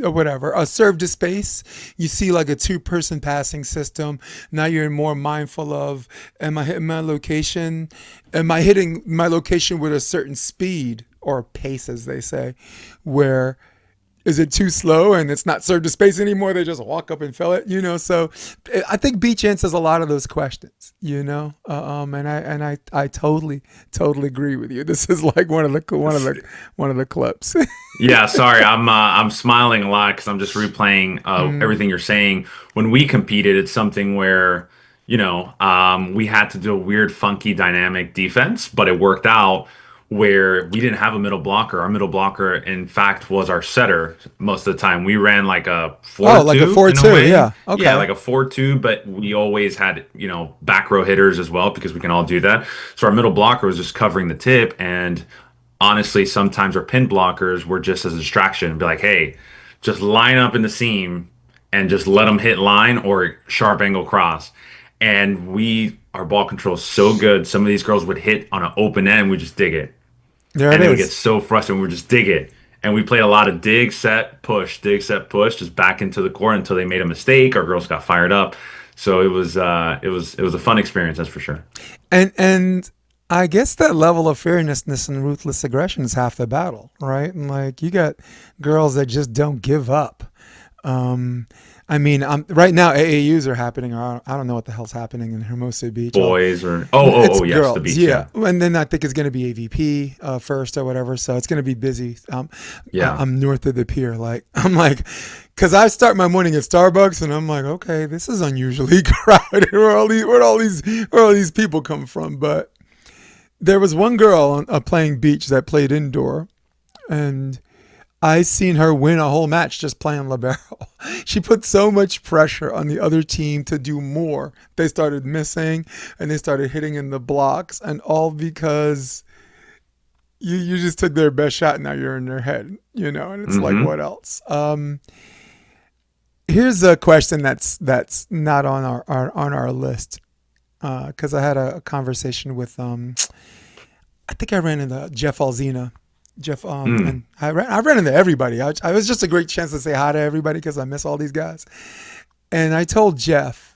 or whatever. A serve to space, you see like a two-person passing system. Now you're more mindful of, am I hitting my location? Am I hitting my location with a certain speed or pace, as they say, where is it too slow and it's not served to space anymore? They just walk up and fill it, So I think beach answers a lot of those questions, and I totally agree with you. This is like one of the clips. Yeah, sorry, I'm smiling a lot because I'm just replaying Mm. everything you're saying. When we competed, it's something where we had to do a weird, funky, dynamic defense, but it worked out where we didn't have a middle blocker. Our middle blocker, in fact, was our setter most of the time. We ran like a Oh, like a 4-2 four in a two, way. yeah. Yeah, Okay. like a 4-2, but we always had back row hitters as well because we can all do that. So our middle blocker was just covering the tip and honestly, sometimes our pin blockers were just as a distraction. Be like, hey, just line up in the seam and just let them hit line or sharp angle cross. And our ball control is so good. Some of these girls would hit on an open end, we just dig it. There it And they would get is. so frustrated, we would just dig it. And we played a lot of dig, set, push, just back into the court until they made a mistake. Our girls got fired up. So it was a fun experience, that's for sure. And I guess that level of fearlessness and ruthless aggression is half the battle, right? And like you got girls that just don't give up. Um, I mean, right now AAUs are happening. Or I don't know what the hell's happening in Hermosa Beach. Boys or It's yes, the girls, beach, yeah. yeah. And then I think it's going to be AVP first or whatever. So it's going to be busy. Yeah. I'm north of the pier. Like I'm like, because I start my morning at Starbucks, and I'm like, okay, this is unusually crowded. Where all these people come from? But there was one girl playing beach that played indoor, and I seen her win a whole match just playing libero. She put so much pressure on the other team to do more. They started missing and they started hitting in the blocks, and all because you just took their best shot and now you're in their head, and it's like, Hmm. what else? Here's a question that's not on our list, because I had a conversation with I think I ran into Jeff Alzina. Jeff, Mm. and I ran into everybody. I was just a great chance to say hi to everybody because I miss all these guys. And I told Jeff,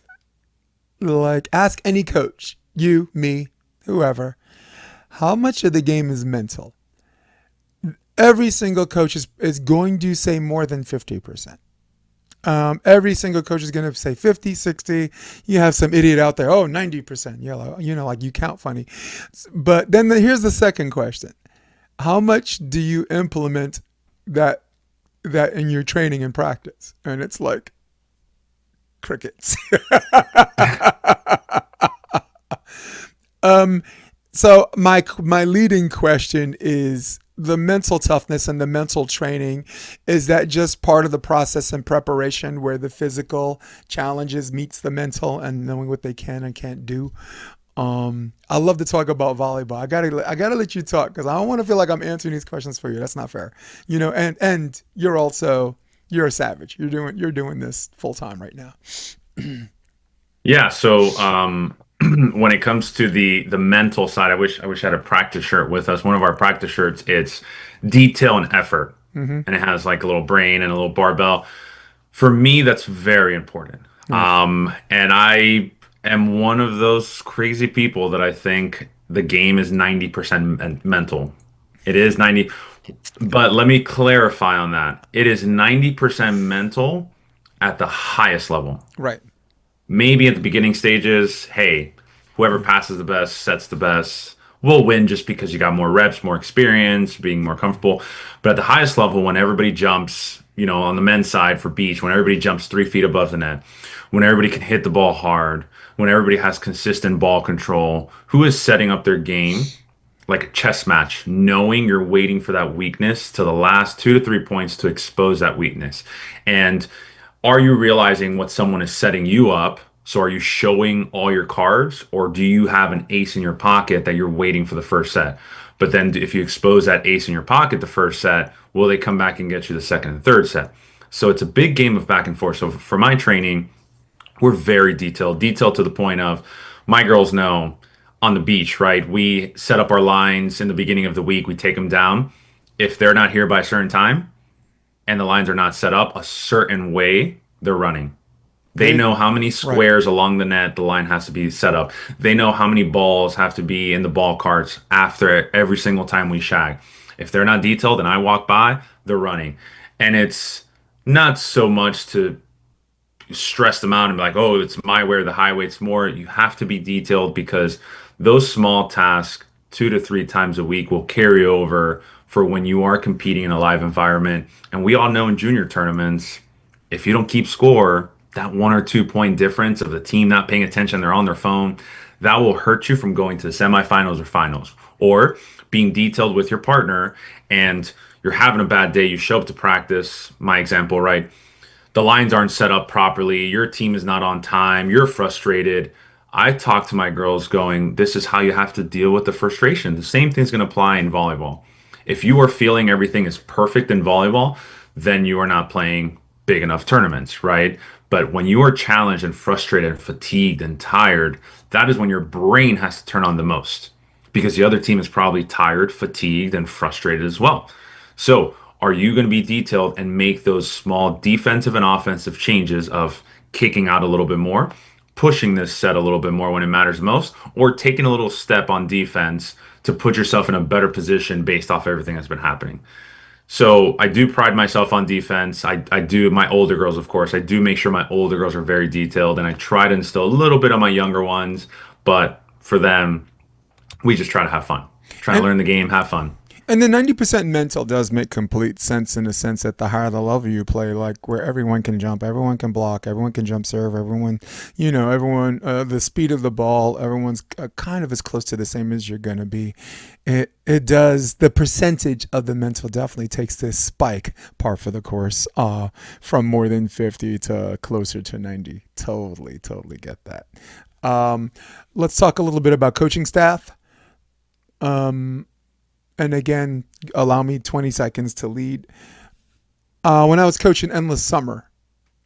like, ask any coach, you, me, whoever, how much of the game is mental. Every single coach is going to say more than 50%. Every single coach is going to say 50, 60. You have some idiot out there, oh, 90%. Like you count funny. But then here's the second question. How much do you implement that in your training and practice? And it's like crickets. um, so my leading question is the mental toughness and the mental training. Is that just part of the process and preparation where the physical challenges meets the mental and knowing what they can and can't do? I love to talk about volleyball. I gotta let you talk because I don't want to feel like I'm answering these questions for you. That's not fair, And you're a savage. You're doing this full time right now. Yeah, so when it comes to the mental side, I wish I had a practice shirt with us. One of our practice shirts, it's detail and effort, Mm-hmm. and it has like a little brain and a little barbell. For me, that's very important. Right. And I am one of those crazy people that I think the game is 90% mental. It is 90, but let me clarify on that. It is 90% mental at the highest level. Right. Maybe at the beginning stages, hey, whoever passes the best, sets the best, will win just because you got more reps, more experience, being more comfortable. But at the highest level, when everybody jumps, on the men's side for beach, when everybody jumps 3 feet above the net, when everybody can hit the ball hard, when everybody has consistent ball control, who is setting up their game like a chess match, knowing you're waiting for that weakness to the last 2 to 3 points to expose that weakness. And are you realizing what someone is setting you up? So are you showing all your cards, or do you have an ace in your pocket that you're waiting for the first set? But then if you expose that ace in your pocket the first set, will they come back and get you the second and third set? So it's a big game of back and forth. So for my training, we're very detailed to the point of my girls know on the beach, right? We set up our lines in the beginning of the week, we take them down. If they're not here by a certain time and the lines are not set up a certain way, they're running. They They know how many right. squares along the net the line has to be set up. They know how many balls have to be in the ball carts after every single time we shag. If they're not detailed and I walk by, they're running. And it's not so much to stress them out and be like, oh, it's my way or the highway. It's more you have to be detailed because those small tasks 2 to 3 times a week will carry over for when you are competing in a live environment. And we all know in junior tournaments, if you don't keep score, that 1 or 2 point difference of the team not paying attention, they're on their phone, that will hurt you from going to the semifinals or finals. Or being detailed with your partner and you're having a bad day, you show up to practice, my example, right? The lines aren't set up properly, your team is not on time, you're frustrated. I talk to my girls going, this is how you have to deal with the frustration. The same thing's going to apply in volleyball. If you are feeling everything is perfect in volleyball, then you are not playing big enough tournaments, right? But when you are challenged and frustrated and fatigued and tired, that is when your brain has to turn on the most because the other team is probably tired, fatigued, and frustrated as well. So, are you going to be detailed and make those small defensive and offensive changes of kicking out a little bit more, pushing this set a little bit more when it matters most, or taking a little step on defense to put yourself in a better position based off everything that's been happening? So I do pride myself on defense. I do my older girls, of course. I do make sure my older girls are very detailed, and I try to instill a little bit on my younger ones. But for them, we just try to have fun, try to And learn the game, have fun. And the 90% mental does make complete sense in the sense that the higher the level you play, like where everyone can jump, everyone can block, everyone can jump serve, everyone, the speed of the ball, everyone's kind of as close to the same as you're going to be. It does, the percentage of the mental definitely takes this spike par for the course from more than 50 to closer to 90. Totally, totally get that. Um, let's talk a little bit about coaching staff. Um, and again, allow me 20 seconds to lead. When I was coaching Endless Summer,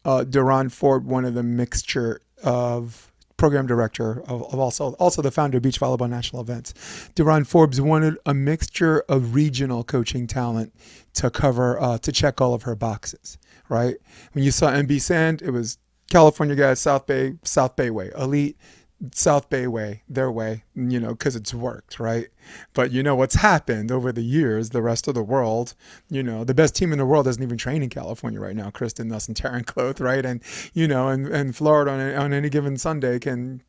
Duran Ford, one of the mixture of program director of also the founder of Beach Volleyball National Events, Duran Forbes wanted a mixture of regional coaching talent to cover to check all of her boxes. Right? When you saw MB Sand, it was California guys, South Bay way, elite. South Bay way, their way, because it's worked, right? But what's happened over the years, the rest of the world, the best team in the world doesn't even train in California right now. Kristen Nelson, Taryn Cloth, right? And Florida on any given Sunday can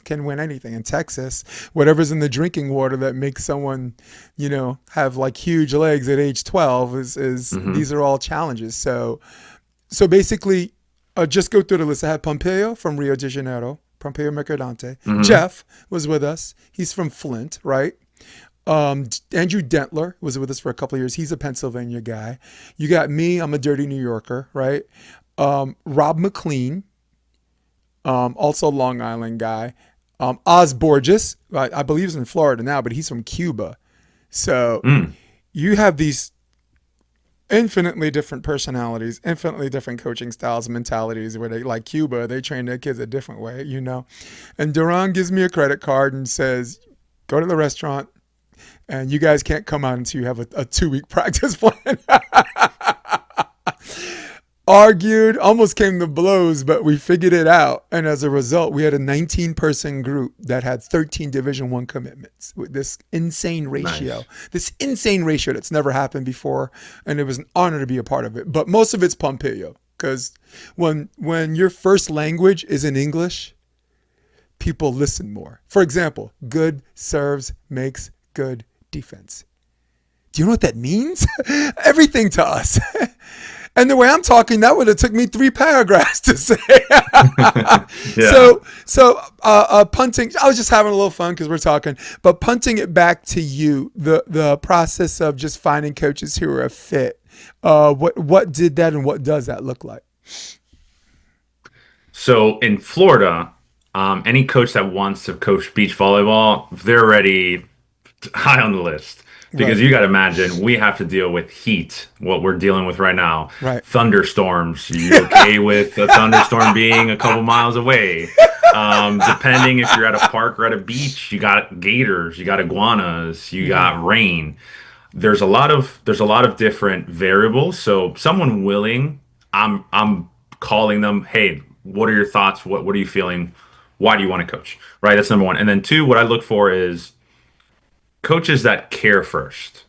win anything. In Texas, whatever's in the drinking water that makes someone, have like huge legs at age 12 is Hmm. these are all challenges. So basically, just go through the list. I had Pompeo from Rio de Janeiro, Pompeo Mercadante. Hmm. Jeff was with us. He's from Flint, right? Andrew Dentler was with us for a couple of years. He's a Pennsylvania guy. You got me. I'm a dirty New Yorker, right? Rob McLean, also Long Island guy. Oz Borges, I believe he's in Florida now, but he's from Cuba. So Mm. you have these infinitely different personalities, infinitely different coaching styles, mentalities. Where they like Cuba, they train their kids a different way. And Duran gives me a credit card and says, "Go to the restaurant, and you guys can't come out until you have a 2 week practice plan." Argued, almost came to blows, but we figured it out. And as a result, we had a 19-person group that had 13 Division One commitments with Nice. this insane ratio that's never happened before. And it was an honor to be a part of it. But most of it's Pompeo, because when your first language is in English, people listen more. For example, good serves makes good defense. Do you know what that means? Everything to us. And the way I'm talking, that would have took me 3 paragraphs to say. Yeah. Punting. I was just having a little fun because we're talking, but punting it back to you, the process of just finding coaches who are a fit. What did that and what does that look like? So in Florida, any coach that wants to coach beach volleyball, they're already high on the list because Right, you got to imagine we have to deal with heat, what we're dealing with right now, right. thunderstorms. You okay with a thunderstorm being a couple miles away? Depending if you're at a park or at a beach, you got gators, you got iguanas, you Mm-hmm. got rain. There's a lot of different variables. So someone willing, I'm calling them, hey, what are your thoughts? What are you feeling? Why do you want to coach? Right? That's number one. And then two, what I look for is coaches that care first.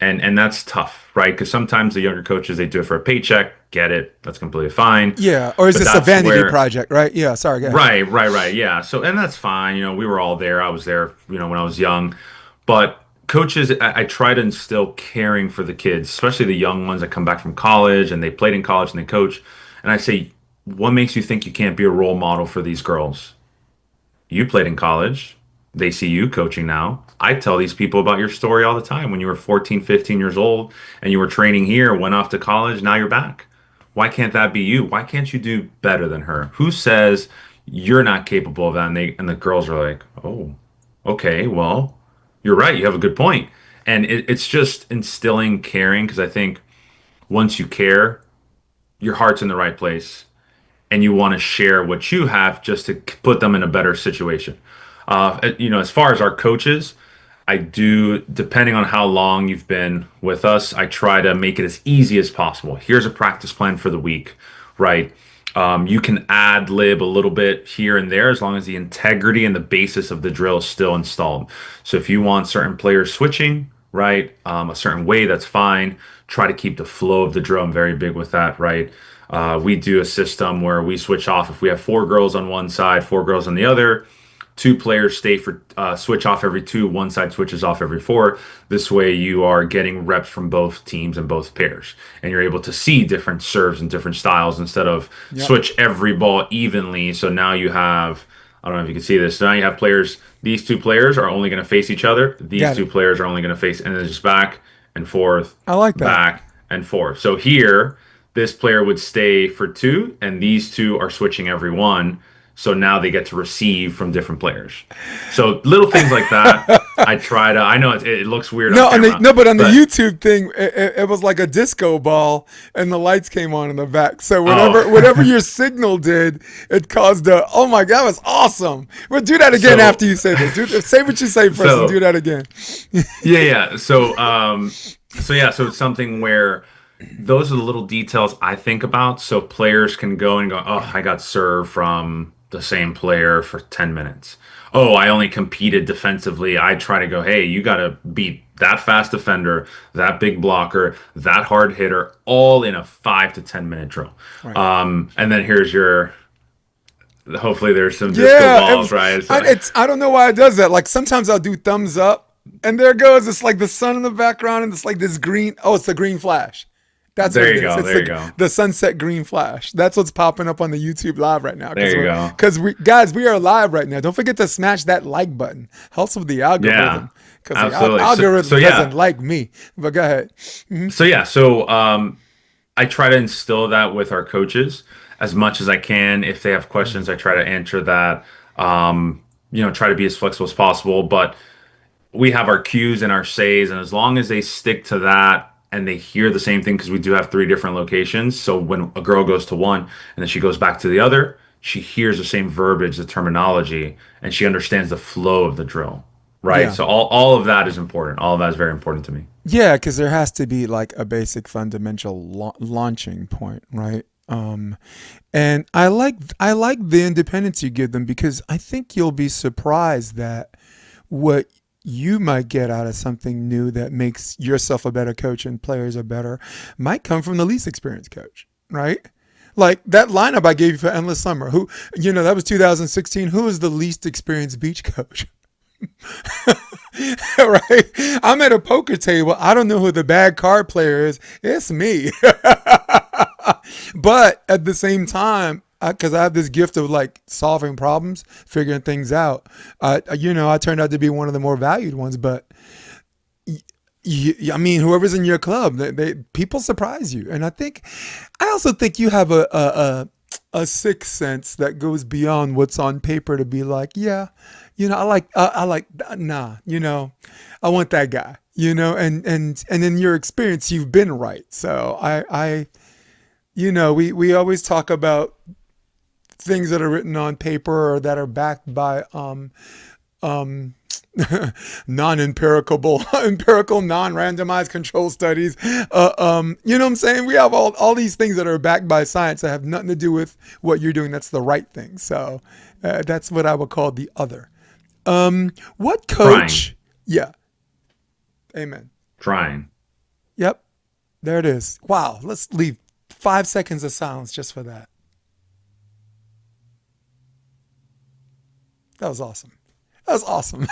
And that's tough, right? Because sometimes the younger coaches they do it for a paycheck, get it, that's completely fine. Yeah, or is But this a that's vanity where project? Right. Yeah. Sorry. Go ahead. right, right, right. Yeah. So, and that's fine. We were all there. I was there, when I was young. But coaches, I try to instill caring for the kids, especially the young ones that come back from college and they played in college and they coach. And I say, what makes you think you can't be a role model for these girls? You played in college. They see you coaching now. I tell these people about your story all the time. When you were 14, 15 years old and you were training here, went off to college, now you're back. Why can't that be you? Why can't you do better than her? Who says you're not capable of that? And the girls are like, oh, okay, well, you're right. You have a good point. And it's just instilling caring because I think once you care, your heart's in the right place and you want to share what you have just to put them in a better situation. As far as our coaches, I do, depending on how long you've been with us, I try to make it as easy as possible. Here's a practice plan for the week, right? You can ad lib a little bit here and there as long as the integrity and the basis of the drill is still installed. So if you want certain players switching, right, a certain way, that's fine. Try to keep the flow of the drill. I'm very big with that, right? We do a system where we switch off. If we have four girls on one side, four girls on the other, two players stay for switch off every two, one side switches off every four. This way you are getting reps from both teams and both pairs, and you're able to see different serves and different styles instead of Yep. switch every ball evenly. So now you have, I don't know if you can see this. So now you have players, these two players are only going to face each other. These Got two it. players are only going to face, and then just back and forth, I like that. back and forth. So here, this player would stay for two, and these two are switching every one. So now they get to receive from different players. So little things like that. I try to. I know it looks weird on No, camera, no, but on the but YouTube thing, it was like a disco ball, and the lights came on in the back. So oh, whatever your signal did, it caused a. Oh my God, it was awesome. We'll do that again so after you say this. Say what you say first, and do so that again. yeah, yeah. So it's something where those are the little details I think about, so players can go and go, oh, I got served from the same player for 10 minutes. Oh, I only competed defensively. I try to go, hey, you got to beat that fast defender, that big blocker, that hard hitter, all in a 5 to 10 minute drill. Right. And then here's your, hopefully there's some disco Yeah, balls, right? So, I don't know why it does that. Like sometimes I'll do thumbs up, and there it goes. It's like the sun in the background, and it's like this green. Oh, it's the green flash. That's what there it you is. go. It's There you go. the sunset green flash. That's what's popping up on the YouTube live right now. There you go. We guys, we are live right now. Don't forget to smash that like button. Helps with the Yeah, algorithm because the absolutely. So algorithm yeah. doesn't like me. But go ahead. So I try to instill that with our coaches as much as I can. If they have questions, I try to answer that. Try to be as flexible as possible. But we have our cues and our says, and as long as they stick to that and they hear the same thing, because we do have three different locations. So when a girl goes to one and then she goes back to the other, she hears the same verbiage, the terminology, and she understands the flow of the drill. Right. Yeah. So all of that is important. All of that is very important to me. Yeah, because there has to be like a basic fundamental launching point, right? And I like the independence you give them because I think you'll be surprised that what you might get out of something new that makes yourself a better coach and players are better might come from the least experienced coach, right? Like that lineup I gave you for Endless Summer, that was 2016. Who was the least experienced beach coach? Right? I'm at a poker table. I don't know who the bad card player is. It's me. But at the same time, because I have this gift of like solving problems, figuring things out, I turned out to be one of the more valued ones. But I mean, whoever's in your club, people surprise you, and I also think you have a sixth sense that goes beyond what's on paper to be like, yeah, I like, nah, I want that guy, and in your experience, you've been right. So we always talk about things that are written on paper or that are backed by um, empirical, non-randomized control studies. You know what I'm saying? We have all these things that are backed by science that have nothing to do with what you're doing. That's the right thing. So that's what I would call the other. What Trying, coach? Yeah. Amen. trying. Yep. There it is. Wow. Let's leave 5 seconds of silence just for that. That was awesome. That was awesome.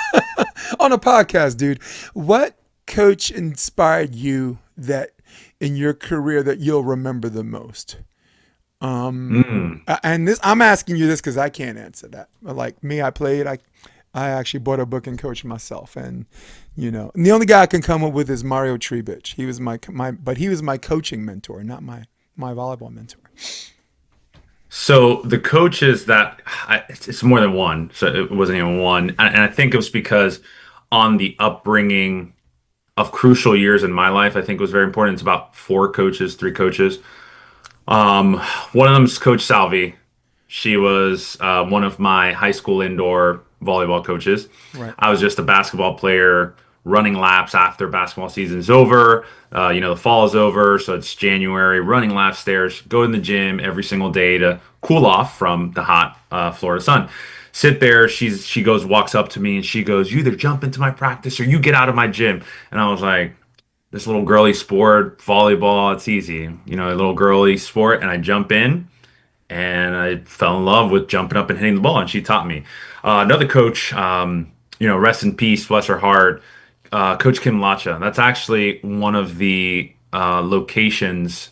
On a podcast, dude. What coach inspired you that in your career that you'll remember the most? Mm. And this, I'm asking you this because I can't answer that. But like me, I actually bought a book and coached myself, and and the only guy I can come up with is Mario Trebich. He was but he was my coaching mentor, not my volleyball mentor. So the coaches it's more than one, so it wasn't even one, and I think it was because on the upbringing of crucial years in my life, I think it was very important. It's about four coaches, three coaches. Um, One of them is Coach Salvi. She was one of my high school indoor volleyball coaches. Right. I was just a basketball player running laps after basketball season is over. The fall is over, so it's January, running laps stairs, go in the gym every single day to cool off from the hot Florida sun. Sit there, she goes, walks up to me and she goes, you either jump into my practice or you get out of my gym. And I was like, this little girly sport, volleyball, it's easy, a little girly sport. And I jump in and I fell in love with jumping up and hitting the ball, and she taught me. Another coach, rest in peace, bless her heart, Coach Kim Lacha. That's actually one of the locations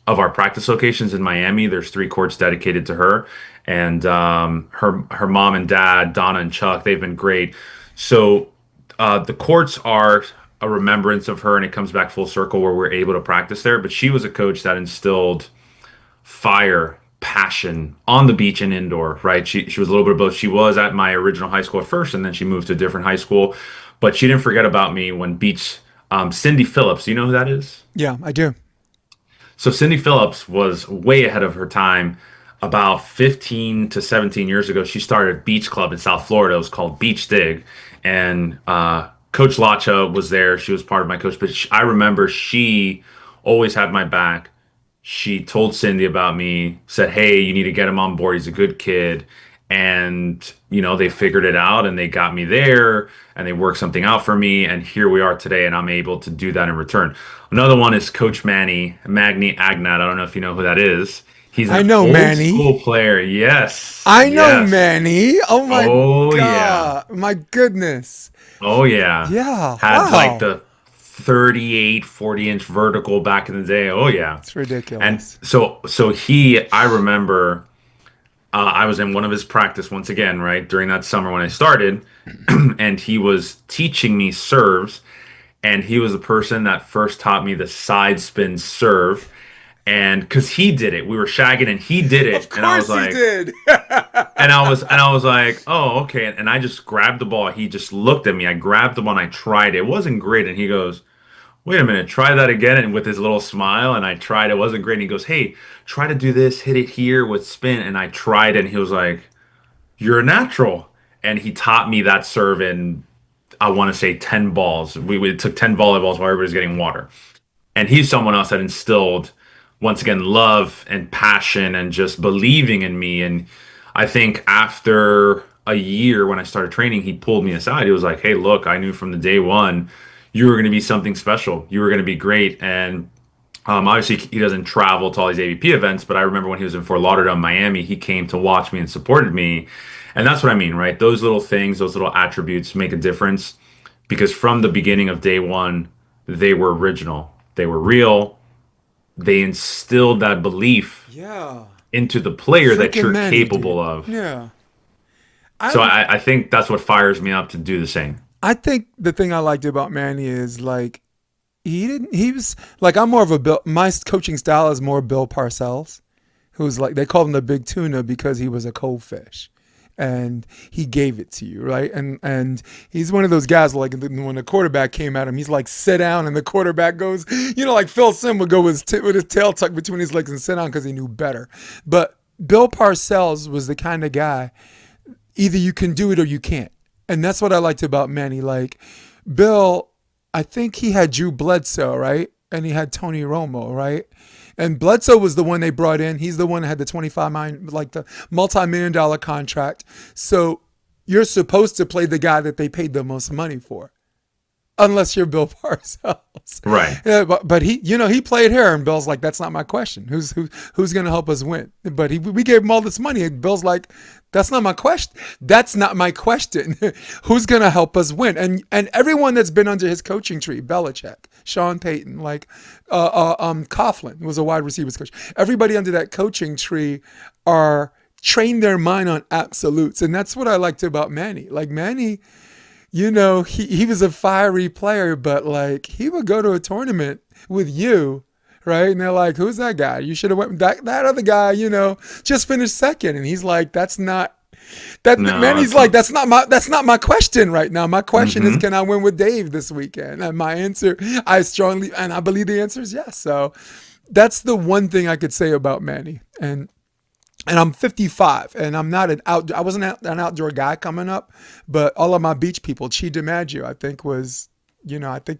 of our practice locations in Miami. There's three courts dedicated to her, and her mom and dad, Donna and Chuck, they've been great. So the courts are a remembrance of her, and it comes back full circle where we're able to practice there. But she was a coach that instilled fire, passion on the beach and indoor, right? She was a little bit of both. She was at my original high school at first, and then she moved to a different high school. But she didn't forget about me when beach. Cindy Phillips, you know who that is? Yeah, I do. So Cindy Phillips was way ahead of her time. About 15 to 17 years ago, she started a beach club in South Florida. It was called Beach Dig. And Coach Lacha was there. She was part of my coach. But I remember she always had my back. She told Cindy about me, said, "Hey, you need to get him on board. He's a good kid." And, they figured it out and they got me there and they worked something out for me. And here we are today, and I'm able to do that in return. Another one is Coach Magni Agnat. I don't know if you know who that is. He's I an know old Manny. school player. Yes. I know Yes. Manny. Oh my Oh, yeah. God. My goodness. Oh, yeah. Yeah. Had like Wow. the 38, 40-inch vertical back in the day. Oh, yeah. It's And ridiculous. I remember I was in one of his practice once again, right, during that summer when I started, and he was teaching me serves, and he was the person that first taught me the side spin serve. And because he did it, we were shagging and he did Of it, and I was course he like, did. oh, okay. And I just grabbed the ball. He just looked at me. I grabbed the ball and I tried it. It wasn't great. And he goes, "Wait a minute, try that again." And with his little smile, and I tried. It wasn't great. And he goes, "Hey, try to do this, hit it here with spin." And I tried, and he was like, "You're a natural." And he taught me that serve in, I want to say, 10 balls. We took 10 volleyballs while everybody's getting water. And he's someone else that instilled, once again, love and passion and just believing in me. And I think after a year when I started training, he pulled me aside. He was like, "Hey, look, I knew from the day one you were going to be something special. You were going to be great." And obviously, he doesn't travel to all these AVP events, but I remember when he was in Fort Lauderdale, Miami, he came to watch me and supported me. And that's what I mean, right? Those little things, those little attributes make a difference because from the beginning of day one, they were original, they were real, they instilled that belief Yeah. into the player that Freaking you're Manny, capable dude. of. Yeah. So I I think that's what fires me up to do the same. I think the thing I liked about Manny is like he was like I'm more of a Bill my coaching style is more Bill Parcells, who's like they called him the big tuna because he was a cold fish. And he gave it to you, right? And he's one of those guys like when the quarterback came at him, he's like sit down, and the quarterback goes, like Phil Sim would go with his tail tucked between his legs and sit down because he knew better. But Bill Parcells was the kind of guy either you can do it or you can't. And that's what I liked about Manny. Like Bill, I think he had Drew Bledsoe, right? And he had Tony Romo, right? And Bledsoe was the one they brought in. He's the one that had the 25 million, like the multi-million dollar contract. So you're supposed to play the guy that they paid the most money for, unless you're Bill Parcells. Right. Yeah, but he played here, and Bill's like, that's not my question. Who's going to help us win? But we gave him all this money, and Bill's like, that's not my question. That's not my question. Who's going to help us win? And everyone that's been under his coaching tree, Belichick, Sean Payton, like Coughlin was a wide receivers coach. Everybody under that coaching tree are trained their mind on absolutes, and that's what I liked about Manny. Like Manny, he was a fiery player, but like he would go to a tournament with you, right? And they're like, "Who's that guy? You should have went that other guy, just finished second." And he's like, "That's not that man." No, He's that's like, not. "That's not my question right now. My question is, Hmm. can I win with Dave this weekend?" And my answer, I believe the answer is yes. So that's the one thing I could say about Manny. And I'm 55, and I'm not I wasn't an outdoor guy coming up, but all of my beach people, Chi DiMaggio, I think was, I think,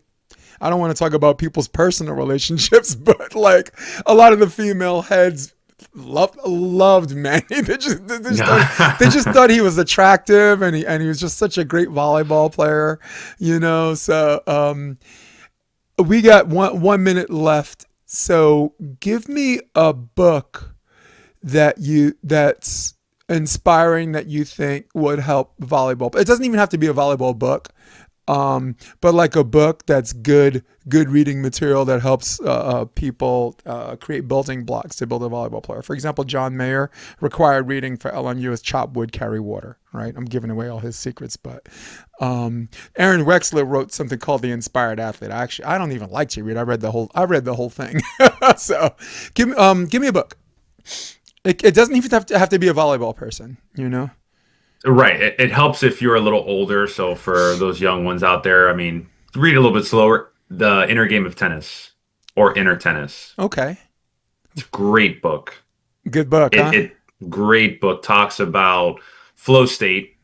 I don't want to talk about people's personal relationships, but like a lot of the female heads loved Manny. They just thought he was attractive, and he was just such a great volleyball player, So we got one minute left. So give me a book that's inspiring that you think would help volleyball? It doesn't even have to be a volleyball book, but like a book that's good reading material that helps people create building blocks to build a volleyball player. For example, John Mayer, required reading for LMU is Chop Wood, Carry Water. Right, I'm giving away all his secrets, but Aaron Wexler wrote something called The Inspired Athlete. I don't even like to read. I read the whole thing. So give me a book. It doesn't even have to be a volleyball person, you know? Right. It helps if you're a little older. So for those young ones out there, I mean, read a little bit slower. The Inner Game of Tennis or Inner Tennis. Okay. It's a great book. Good book, huh? Great book. Talks about flow state,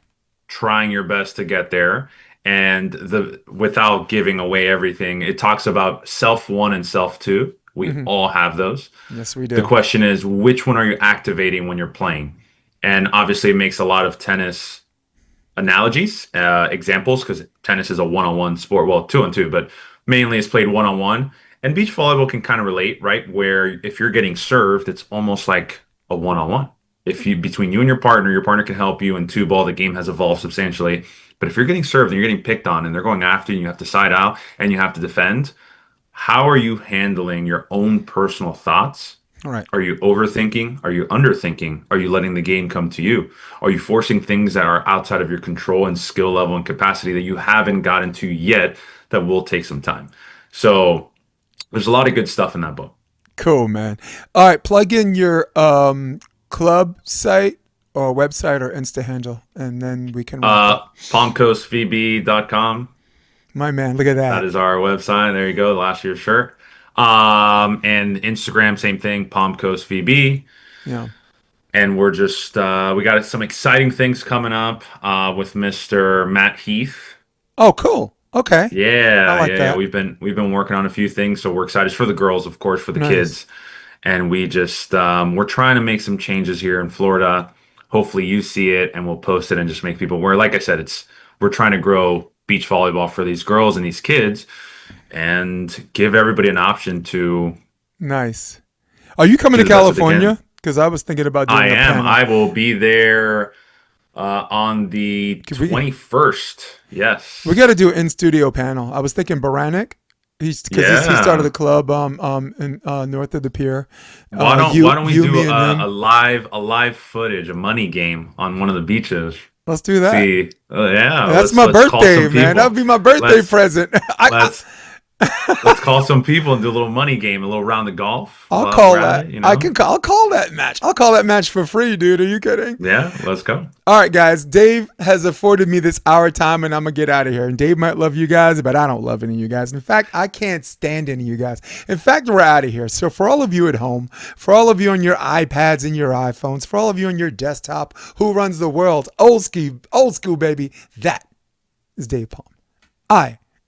trying your best to get there, and without giving away everything. It talks about self one and self two. We all have those. Yes, we do. The question is, which one are you activating when you're playing? And obviously, it makes a lot of tennis analogies, examples, because tennis is a one-on-one sport. Well, two-on-two, but mainly it's played one-on-one. And beach volleyball can kind of relate, right? Where if you're getting served, it's almost like a one-on-one. If you between you and your partner can help you, and two ball, the game has evolved substantially. But if you're getting served and you're getting picked on and they're going after you, and you have to side out and you have to defend, how are you handling your own personal thoughts? All right. Are you overthinking? Are you underthinking? Are you letting the game come to you? Are you forcing things that are outside of your control and skill level and capacity that you haven't gotten to yet that will take some time? So there's a lot of good stuff in that book. Cool, man. All right, plug in your club site or website or Insta handle, and then we can palmcoastvb.com. My man, look at that. That is our website. There you go, last year's shirt. And Instagram, same thing, palmcoastvb. Yeah. And we're just we got some exciting things coming up with Mr. Matt Heath. Oh, cool. Okay. Yeah, I like that. We've been working on a few things, so we're excited. It's for the girls, of course, for the kids. And we just we're trying to make some changes here in Florida. Hopefully you see it and we'll post it and just make people aware. Like I said, we're trying to grow beach volleyball for these girls and these kids and give everybody an option to. Nice. Are you coming to California? Because I was thinking about doing I am. panel. I will be there on the 21st. Yes. We got to do an in-studio panel. I was thinking Baranek. He started the club in north of the pier. Why don't we do a live footage, a money game on one of the beaches? Let's do that. See, yeah, that's my birthday, man. That would be my birthday present. Let's call some people and do a little money game, a little round of golf. I'll call that. You know? I'll call that match. I'll call that match for free, dude. Are you kidding? Yeah, let's go. All right, guys. Dave has afforded me this hour time, and I'm gonna get out of here. And Dave might love you guys, but I don't love any of you guys. In fact, I can't stand any of you guys. In fact, we're out of here. So for all of you at home, for all of you on your iPads and your iPhones, for all of you on your desktop, who runs the world? Old school, baby. That is Dave Palm.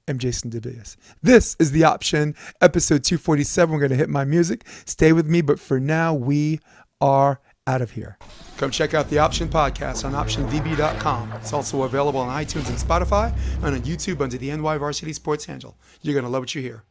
I'm Jason DeBias. This is The Option, episode 247. We're going to hit my music. Stay with me, but for now, we are out of here. Come check out The Option podcast on optionvb.com. It's also available on iTunes and Spotify and on YouTube under the NY Varsity Sports handle. You're going to love what you hear.